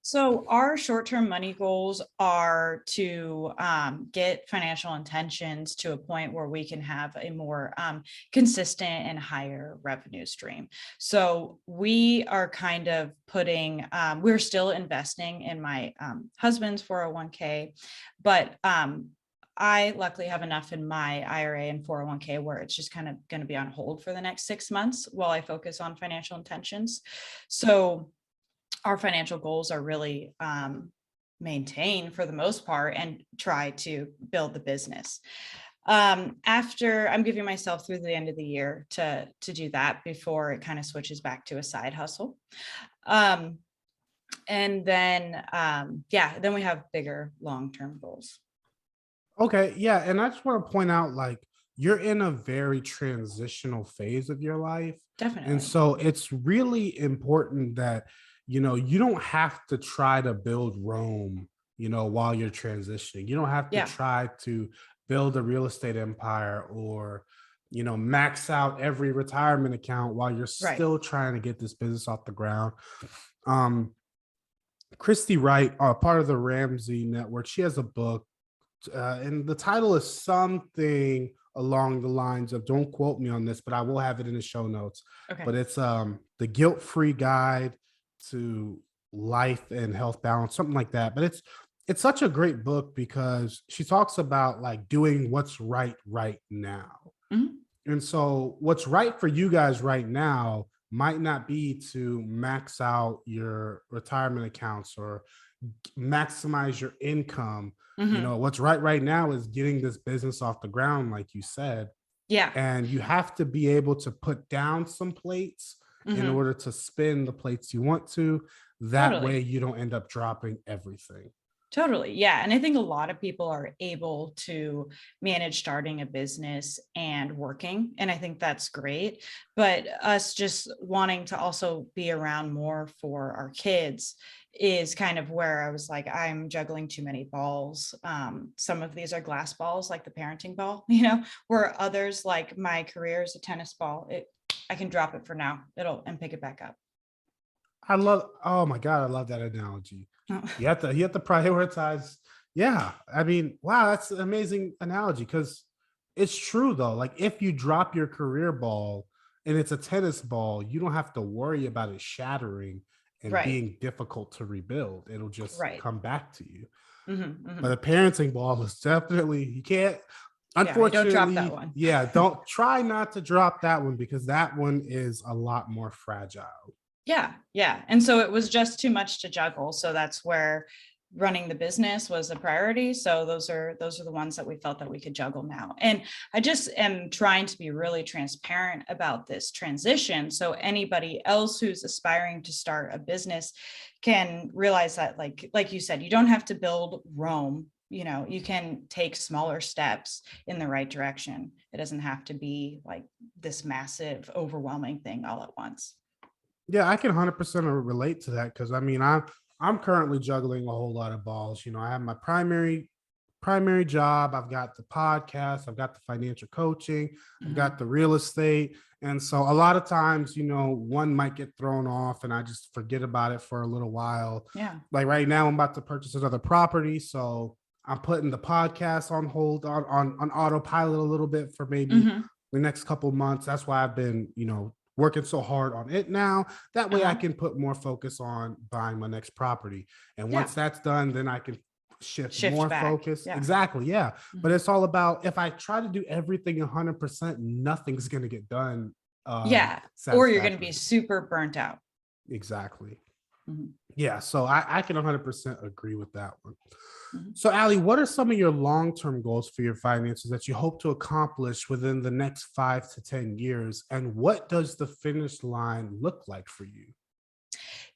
So our short-term money goals are to get financial intentions to a point where we can have a more consistent and higher revenue stream. So we are kind of we're still investing in my husband's 401k, but I luckily have enough in my IRA and 401k where it's just kind of going to be on hold for the next 6 months while I focus on financial intentions. So our financial goals are really maintain for the most part and try to build the business. After I'm giving myself through the end of the year to do that before it kind of switches back to a side hustle. And then, then we have bigger long-term goals. Okay, yeah, and I just want to point out, like, you're in a very transitional phase of your life. Definitely. And so it's really important that, you don't have to try to build Rome, while you're transitioning. You don't have to try to build a real estate empire or, max out every retirement account while you're still trying to get this business off the ground. Christy Wright, part of the Ramsey Network, she has a book. And the title is something along the lines of, don't quote me on this, but I will have it in the show notes. Okay. But it's the Guilt-Free Guide to Life and Health Balance, something like that. But it's such a great book because she talks about like doing what's right now. And so what's right for you guys right now might not be to max out your retirement accounts or maximize your income. What's right now is getting this business off the ground, like you said. Yeah. And you have to be able to put down some plates in order to spin the plates you want to. That way you don't end up dropping everything. Totally. Yeah. And I think a lot of people are able to manage starting a business and working. And I think that's great. But us just wanting to also be around more for our kids is kind of where I was like, I'm juggling too many balls. Some of these are glass balls, like the parenting ball, where others, like my career is a tennis ball. I can drop it for now. And pick it back up. Oh my God, I love that analogy. You have to prioritize. Yeah. I mean, wow, that's an amazing analogy because it's true though. Like if you drop your career ball and it's a tennis ball, you don't have to worry about it shattering and being difficult to rebuild. It'll just come back to you. But a parenting ball is definitely, you can't, unfortunately, don't drop that one. Don't try not to drop that one because that one is a lot more fragile. Yeah. And so it was just too much to juggle. So that's where running the business was a priority. So those are the ones that we felt that we could juggle now. And I just am trying to be really transparent about this transition. So anybody else who's aspiring to start a business can realize that, like you said, you don't have to build Rome. You can take smaller steps in the right direction. It doesn't have to be like this massive, overwhelming thing all at once. Yeah, I can 100% relate to that because I mean, I'm currently juggling a whole lot of balls. I have my primary job, I've got the podcast, I've got the financial coaching, I've got the real estate. And so a lot of times, one might get thrown off and I just forget about it for a little while. Yeah. Like right now, I'm about to purchase another property. So I'm putting the podcast on hold on autopilot a little bit for maybe the next couple of months. That's why I've been, working so hard on it now. That way I can put more focus on buying my next property. And once that's done, then I can shift more back. focus. Yeah. Exactly. Yeah. But it's all about, if I try to do everything 100%, nothing's going to get done. Or you're going to be super burnt out. Exactly. Yeah. So I can 100% agree with that one. So Allie, what are some of your long-term goals for your finances that you hope to accomplish within the next 5 to 10 years? And what does the finish line look like for you?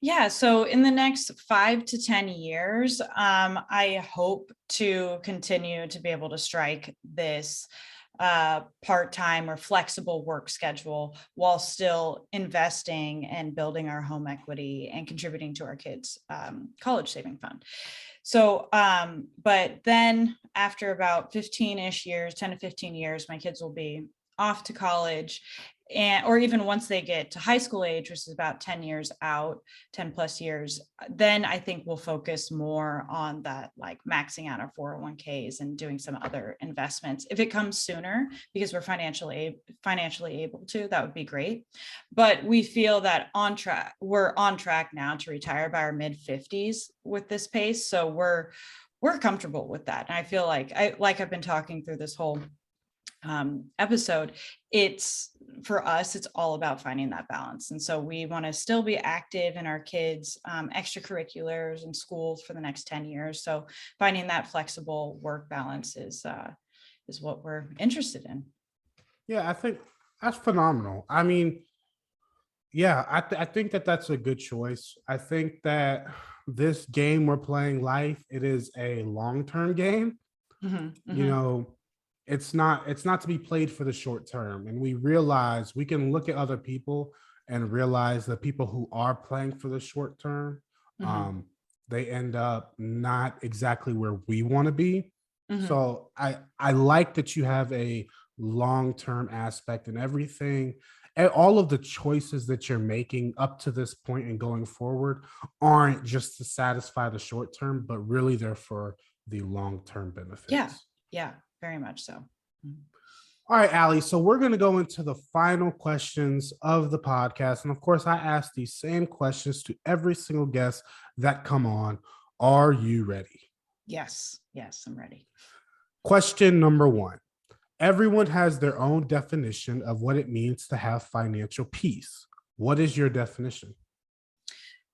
Yeah, so in the next 5 to 10 years, I hope to continue to be able to strike this part-time or flexible work schedule while still investing and building our home equity and contributing to our kids' college saving fund. So, but then after about 15-ish years, 10 to 15 years, my kids will be off to college, or even once they get to high school age, which is about 10 years out, 10 plus years, then I think we'll focus more on that, like maxing out our 401ks and doing some other investments. If it comes sooner, because we're financially able to, that would be great. But we feel that we're on track now to retire by our mid 50s with this pace. So we're comfortable with that. And I feel like I've been talking through this whole episode, for us, it's all about finding that balance. And so we want to still be active in our kids' extracurriculars and schools for the next 10 years. So finding that flexible work balance is what we're interested in. Yeah, I think that's phenomenal. I mean, yeah, I think that that's a good choice. I think that this game we're playing, life, it is a long-term game. It's not to be played for the short term. And we realize we can look at other people and realize that people who are playing for the short term, they end up not exactly where we want to be. So I like that you have a long-term aspect, and everything, and all of the choices that you're making up to this point and going forward aren't just to satisfy the short term, but really they're for the long-term benefits. Yeah, very much so. All right, Allie. So we're going to go into the final questions of the podcast. And of course, I ask these same questions to every single guest that come on. Are you ready? Yes, I'm ready. Question number 1. Everyone has their own definition of what it means to have financial peace. What is your definition?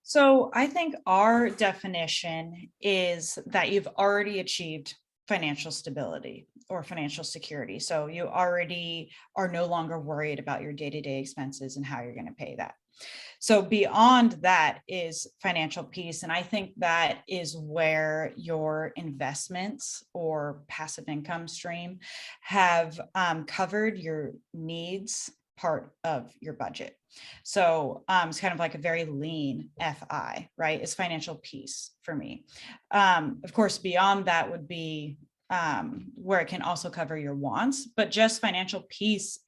So I think our definition is that you've already achieved financial stability or financial security. So you already are no longer worried about your day-to-day expenses and how you're going to pay that. So beyond that is financial peace. And I think that is where your investments or passive income stream have covered your needs part of your budget. So it's kind of like a very lean FI, right? It's financial peace for me. Of course, beyond that would be where it can also cover your wants, but just financial peace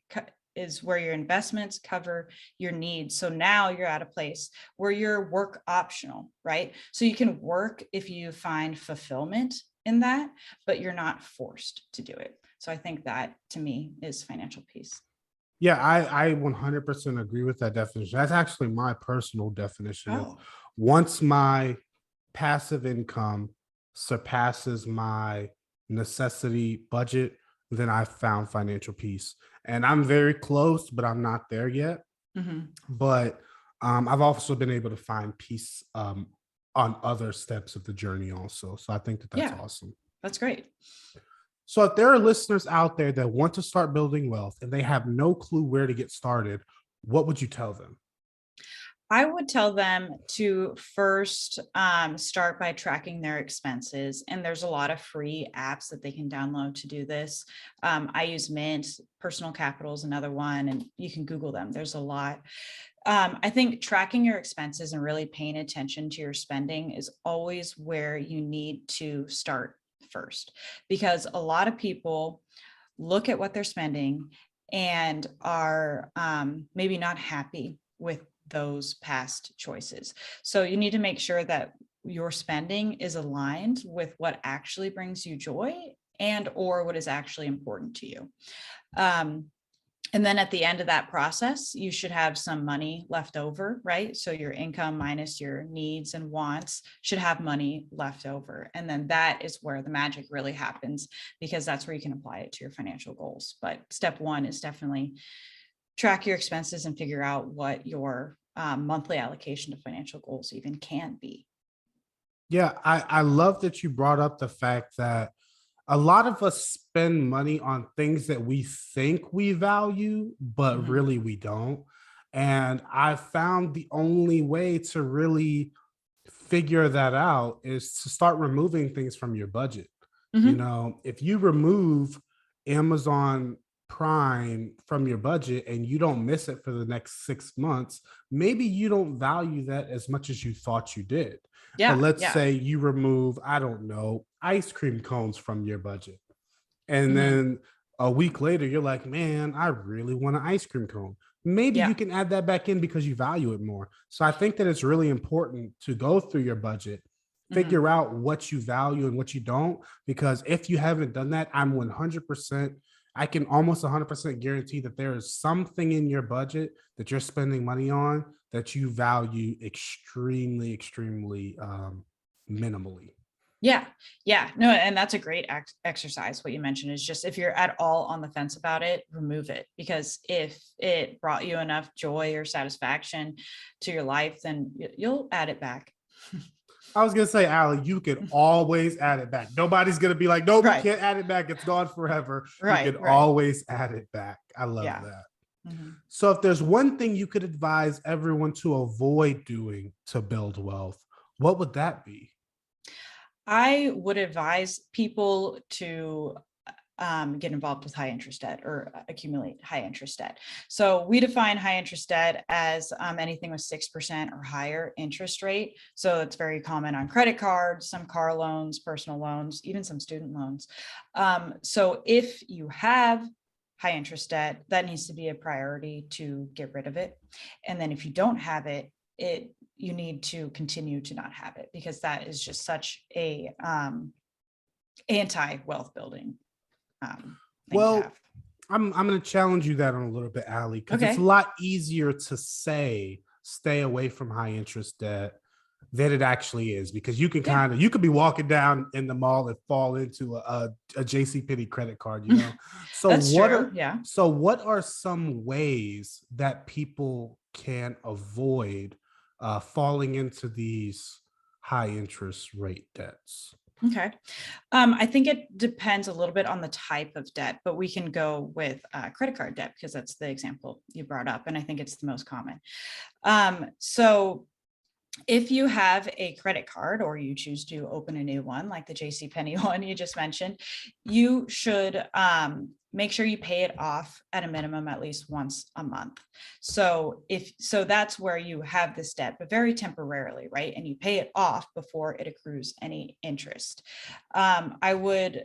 is where your investments cover your needs. So now you're at a place where you're work optional, right? So you can work if you find fulfillment in that, but you're not forced to do it. So I think that to me is financial peace. Yeah, I 100% agree with that definition. That's actually my personal definition. Once my passive income surpasses my necessity budget, then I found financial peace. And I'm very close, but I'm not there yet. But I've also been able to find peace on other steps of the journey also. So I think that that's Yeah, awesome. that's great. So if there are listeners out there that want to start building wealth and they have no clue where to get started, what would you tell them? I would tell them to first start by tracking their expenses. And there's a lot of free apps that they can download to do this. I use Mint, Personal Capital is another one, and you can Google them. There's a lot. I think tracking your expenses and really paying attention to your spending is always where you need to start first, because a lot of people look at what they're spending and are maybe not happy with those past choices. So you need to make sure that your spending is aligned with what actually brings you joy and or what is actually important to you. And then at the end of that process, you should have some money left over, right? So your income minus your needs and wants should have money left over. And then that is where the magic really happens, because that's where you can apply it to your financial goals. But step one is definitely track your expenses and figure out what your monthly allocation to financial goals even can be. Yeah, I love that you brought up the fact that a lot of us spend money on things that we think we value, but Mhm. really we don't. And I found the only way to really figure that out is to start removing things from your budget. You Mhm. know, if you remove Amazon Prime from your budget and you don't miss it for the next 6 months, maybe you don't value that as much as you thought you did. But Yeah, let's yeah. say you remove, I don't know, ice cream cones from your budget. And Mhm. then a week later, you're like, man, I really want an ice cream cone. Maybe you Yeah. can add that back in because you value it more. So I think that it's really important to go through your budget, Mhm. figure out what you value and what you don't. Because if you haven't done that, I'm 100%, I can almost 100% guarantee that there is something in your budget that you're spending money on that you value extremely, extremely minimally. Yeah. Yeah. No, and that's a great exercise. What you mentioned is just if you're at all on the fence about it, remove it. Because if it brought you enough joy or satisfaction to your life, then you'll add it back. I was gonna say, Allie, you could always add it back. Nobody's gonna be like, nope, you Right. can't add it back. It's gone forever. You Right. can Right. always add it back. I love Yeah. that. Mhm. So, if there's one thing you could advise everyone to avoid doing to build wealth, what would that be? I would advise people to get involved with high interest debt or accumulate high interest debt. So we define high interest debt as anything with 6% or higher interest rate. So it's very common on credit cards, some car loans, personal loans, even some student loans. So if you have high interest debt, that needs to be a priority to get rid of it. And then if you don't have it, you need to continue to not have it, because that is just such a anti-wealth building thing to Well, have. I'm going to challenge you that on a little bit, Allie, because it's a Okay. lot easier to say stay away from high interest debt than it actually is, because you can Yeah. you could be walking down in the mall and fall into a JC Penney credit card, you know. So That's true. Yeah. what are some ways that people can avoid falling into these high interest rate debts? Okay. I think it depends a little bit on the type of debt, but we can go with credit card debt because that's the example you brought up. And I think it's the most common. So if you have a credit card or you choose to open a new one, like the JCPenney one you just mentioned, you should make sure you pay it off at a minimum at least once a month. So that's where you have this debt, but very temporarily, right? And you pay it off before it accrues any interest. I would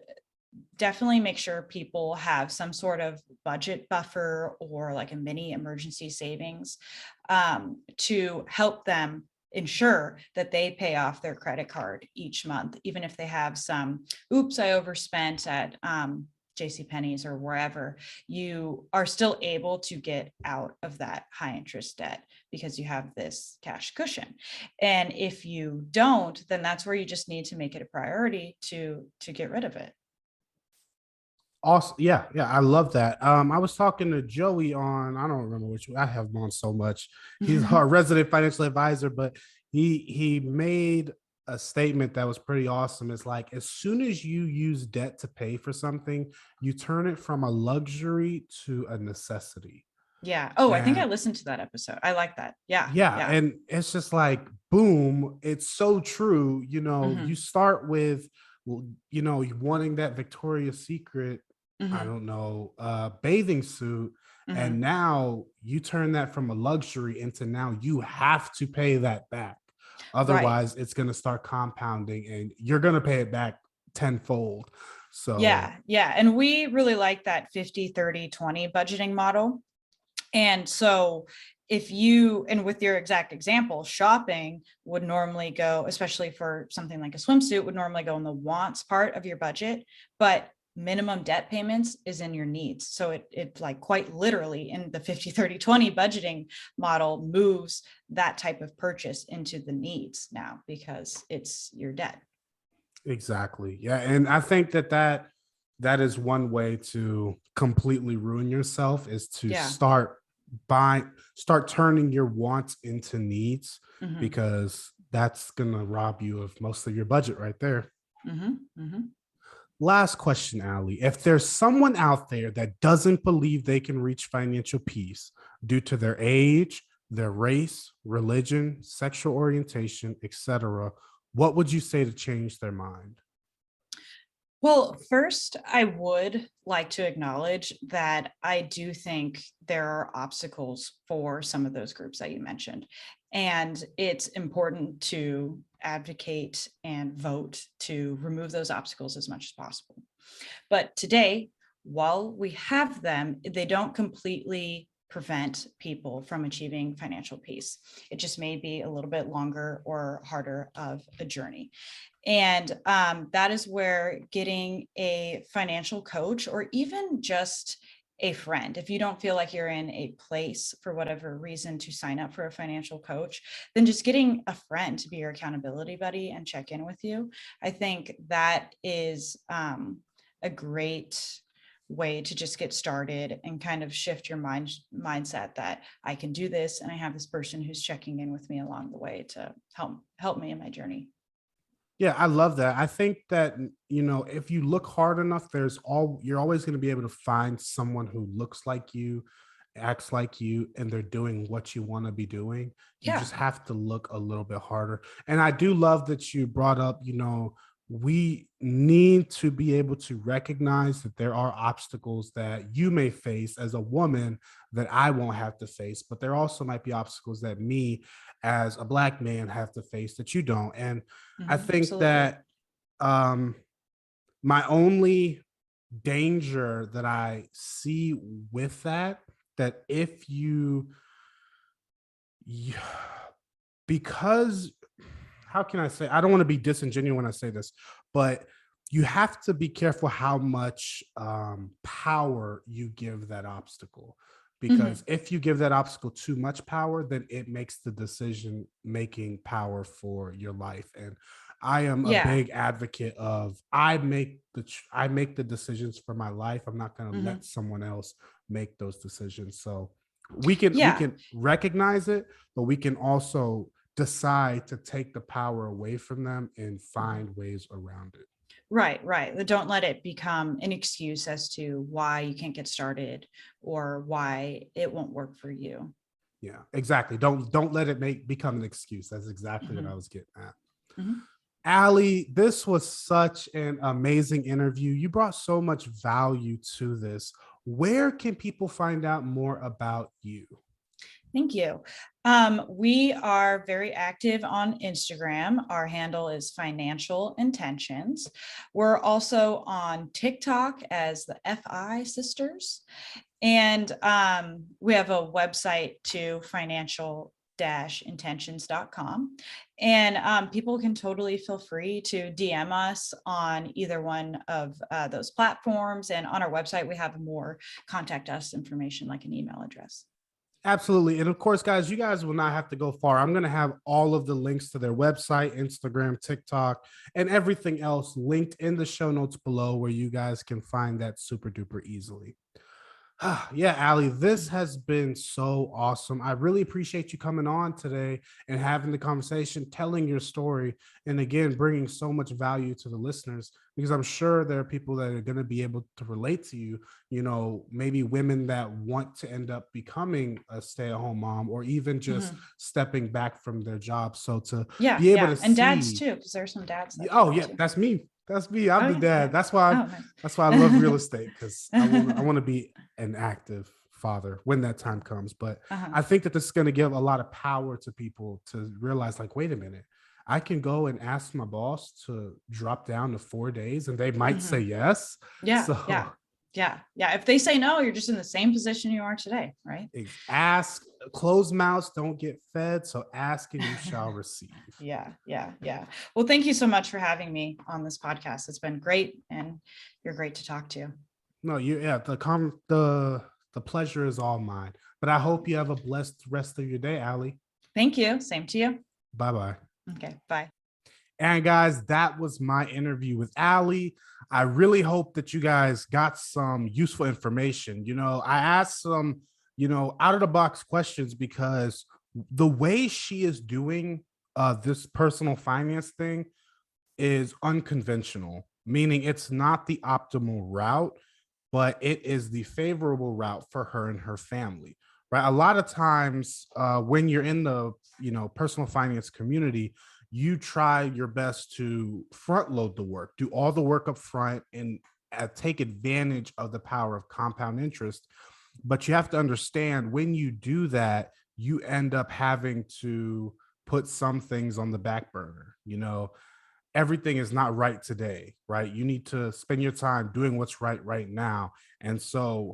definitely make sure people have some sort of budget buffer or like a mini emergency savings to help them ensure that they pay off their credit card each month, even if they have some, oops, I overspent at JCPenney's or wherever. You are still able to get out of that high interest debt because you have this cash cushion. And if you don't, then that's where you just need to make it a priority to get rid of it. Awesome. Yeah, yeah, I love that. I was talking to Joey on, I don't remember which, I have him on so much. He's our resident financial advisor, but he made a statement that was pretty awesome. Is like, as soon as you use debt to pay for something, you turn it from a luxury to a necessity. Yeah. Oh, I think I And listened to that episode. I like that. Yeah. yeah, Yeah. and it's just like, boom, it's so true. You Hmm. start with, well, wanting that Victoria's Secret, I Hmm. don't know, bathing suit. And Hmm. now you turn that from a luxury into, now you have to pay that back. Right. Otherwise, it's going to start compounding and you're going to pay it back tenfold. So, Yeah. Yeah. And we really like that 50-30-20 budgeting model. And so if you, and with your exact example, shopping would normally go, especially for something like a swimsuit, would normally go in the wants part of your budget, but minimum debt payments is in your needs. So it like quite literally in the 50-30-20 budgeting model moves that type of purchase into the needs now because it's your debt. exactly. Yeah. And I think that is one way to completely ruin yourself, is to Yeah. start turning your wants into needs, Hmm. because that's gonna rob you of most of your budget right there. Hmm. Hmm. Last question, Ali. If there's someone out there that doesn't believe they can reach financial peace due to their age, their race, religion, sexual orientation, etc., what would you say to change their mind? Well, first, I would like to acknowledge that I do think there are obstacles for some of those groups that you mentioned. And it's important to advocate and vote to remove those obstacles as much as possible. But today, while we have them, they don't completely prevent people from achieving financial peace. It just may be a little bit longer or harder of a journey. And that is where getting a financial coach or even just a friend, if you don't feel like you're in a place for whatever reason to sign up for a financial coach, then just getting a friend to be your accountability buddy and check in with you. I think that is a great way to just get started and kind of shift your mindset that I can do this and I have this person who's checking in with me along the way to help me in my journey. Yeah, I love that. I think that, if you look hard enough, you're always going to be able to find someone who looks like you, acts like you, and they're doing what you want to be doing. You Yeah. just have to look a little bit harder. And I do love that you brought up, we need to be able to recognize that there are obstacles that you may face as a woman that I won't have to face, but there also might be obstacles that me as a Black man have to face that you don't. And I think Absolutely. that, um, my only danger that I see with that if you because how can I say, I don't want to be disingenuous when I say this, but you have to be careful how much power you give that obstacle. Because Hmm. if you give that obstacle too much power, then it makes the decision making power for your life. And I am a Yeah. big advocate of, I make the decisions for my life. I'm not going to let Hmm. someone else make those decisions. So we Yeah. can recognize it, but we can also decide to take the power away from them and Mhm. find ways around it. Right, right. Don't let it become an excuse as to why you can't get started or why it won't work for you. Yeah, exactly. Don't let it become an excuse. That's exactly what I Hmm. was getting at. Hmm. Allie, this was such an amazing interview. You brought so much value to this. Where can people find out more about you? Thank you. We are very active on Instagram. Our handle is Financial Intentions. We're also on TikTok as the FI Sisters. And we have a website too, financial-intentions.com. And people can totally feel free to DM us on either one of those platforms. And on our website, we have more contact us information like an email address. Absolutely. And of course, guys, you guys will not have to go far. I'm going to have all of the links to their website, Instagram, TikTok, and everything else linked in the show notes below, where you guys can find that super duper easily. Yeah, Allie, this has been so awesome. I really appreciate you coming on today and having the conversation, telling your story, and again, bringing so much value to the listeners because I'm sure there are people that are going to be able to relate to you. Maybe women that want to end up becoming a stay at home mom or even just Mhm. stepping back from their job. So to Yeah, be able to yeah, and dads see, too, because there's some dads that do oh, that yeah, too. that's me. That's me. I'm Oh the yeah, dad. yeah. That's why Oh, that's why I love real nice. estate because I want to be an active father when that Yeah. time comes. But Uh-huh. I think that this is going to give a lot of power to people to realize, like, wait a minute, I can go and ask my boss to drop down to 4 days, and they might say Mhm. yes. Yeah, So yeah, yeah, yeah. If they say no, you're just in the same position you are today, right? ask, closed mouths don't get fed. So ask and you shall receive. Yeah, yeah, yeah. Well, thank you so much for having me on this podcast. It's been great, and you're great to talk to. No, yeah, the pleasure is all mine. But I hope you have a blessed rest of your day, Allie. Thank you. Same to you. Bye bye. Okay, bye. And guys, that was my interview with Allie. I really hope that you guys got some useful information. I asked some, out of the box questions because the way she is doing this personal finance thing is unconventional, meaning it's not the optimal route, but it is the favorable route for her and her family. Right. A lot of times when you're in the personal finance community, you try your best to front load the work, do all the work up front, and take advantage of the power of compound interest. But you have to understand when you do that, you end up having to put some things on the back burner. Everything is not right today, right? You need to spend your time doing what's right now. And so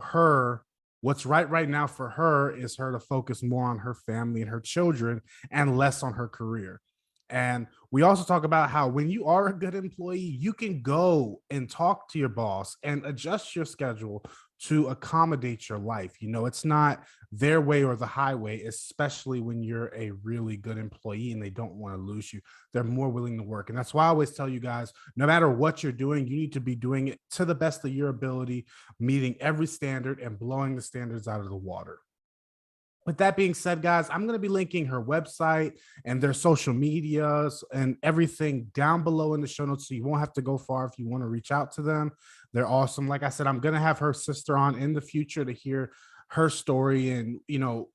what's right now for her is her to focus more on her family and her children and less on her career. And we also talk about how when you are a good employee, you can go and talk to your boss and adjust your schedule to accommodate your life. It's not their way or the highway, especially when you're a really good employee and they don't want to lose you. They're more willing to work. And that's why I always tell you guys, no matter what you're doing, you need to be doing it to the best of your ability, meeting every standard and blowing the standards out of the water. With that being said, guys, I'm going to be linking her website and their social medias and everything down below in the show notes. So you won't have to go far if you want to reach out to them. They're awesome. Like I said, I'm going to have her sister on in the future to hear her story and,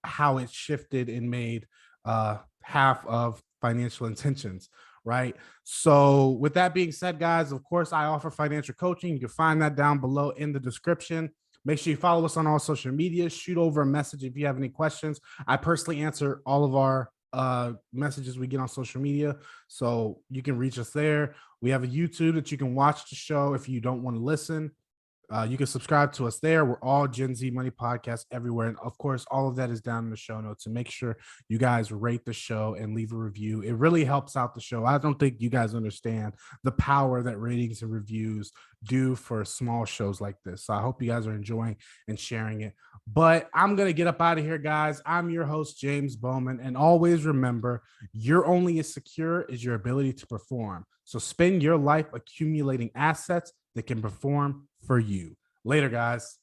how it shifted and made half of financial intentions. Right. So, with that being said, guys, of course, I offer financial coaching. You can find that down below in the description. Make sure you follow us on all social media. Shoot over a message if you have any questions. I personally answer all of our messages we get on social media, so you can reach us there. We have a YouTube that you can watch the show if you don't want to listen. You can subscribe to us there. We're all Gen Z Money Podcast everywhere. And of course, all of that is down in the show notes. And make sure you guys rate the show and leave a review. It really helps out the show. I don't think you guys understand the power that ratings and reviews do for small shows like this. So I hope you guys are enjoying and sharing it. But I'm going to get up out of here, guys. I'm your host, James Bowman. And always remember, you're only as secure as your ability to perform. So spend your life accumulating assets that can perform for you. Later, guys.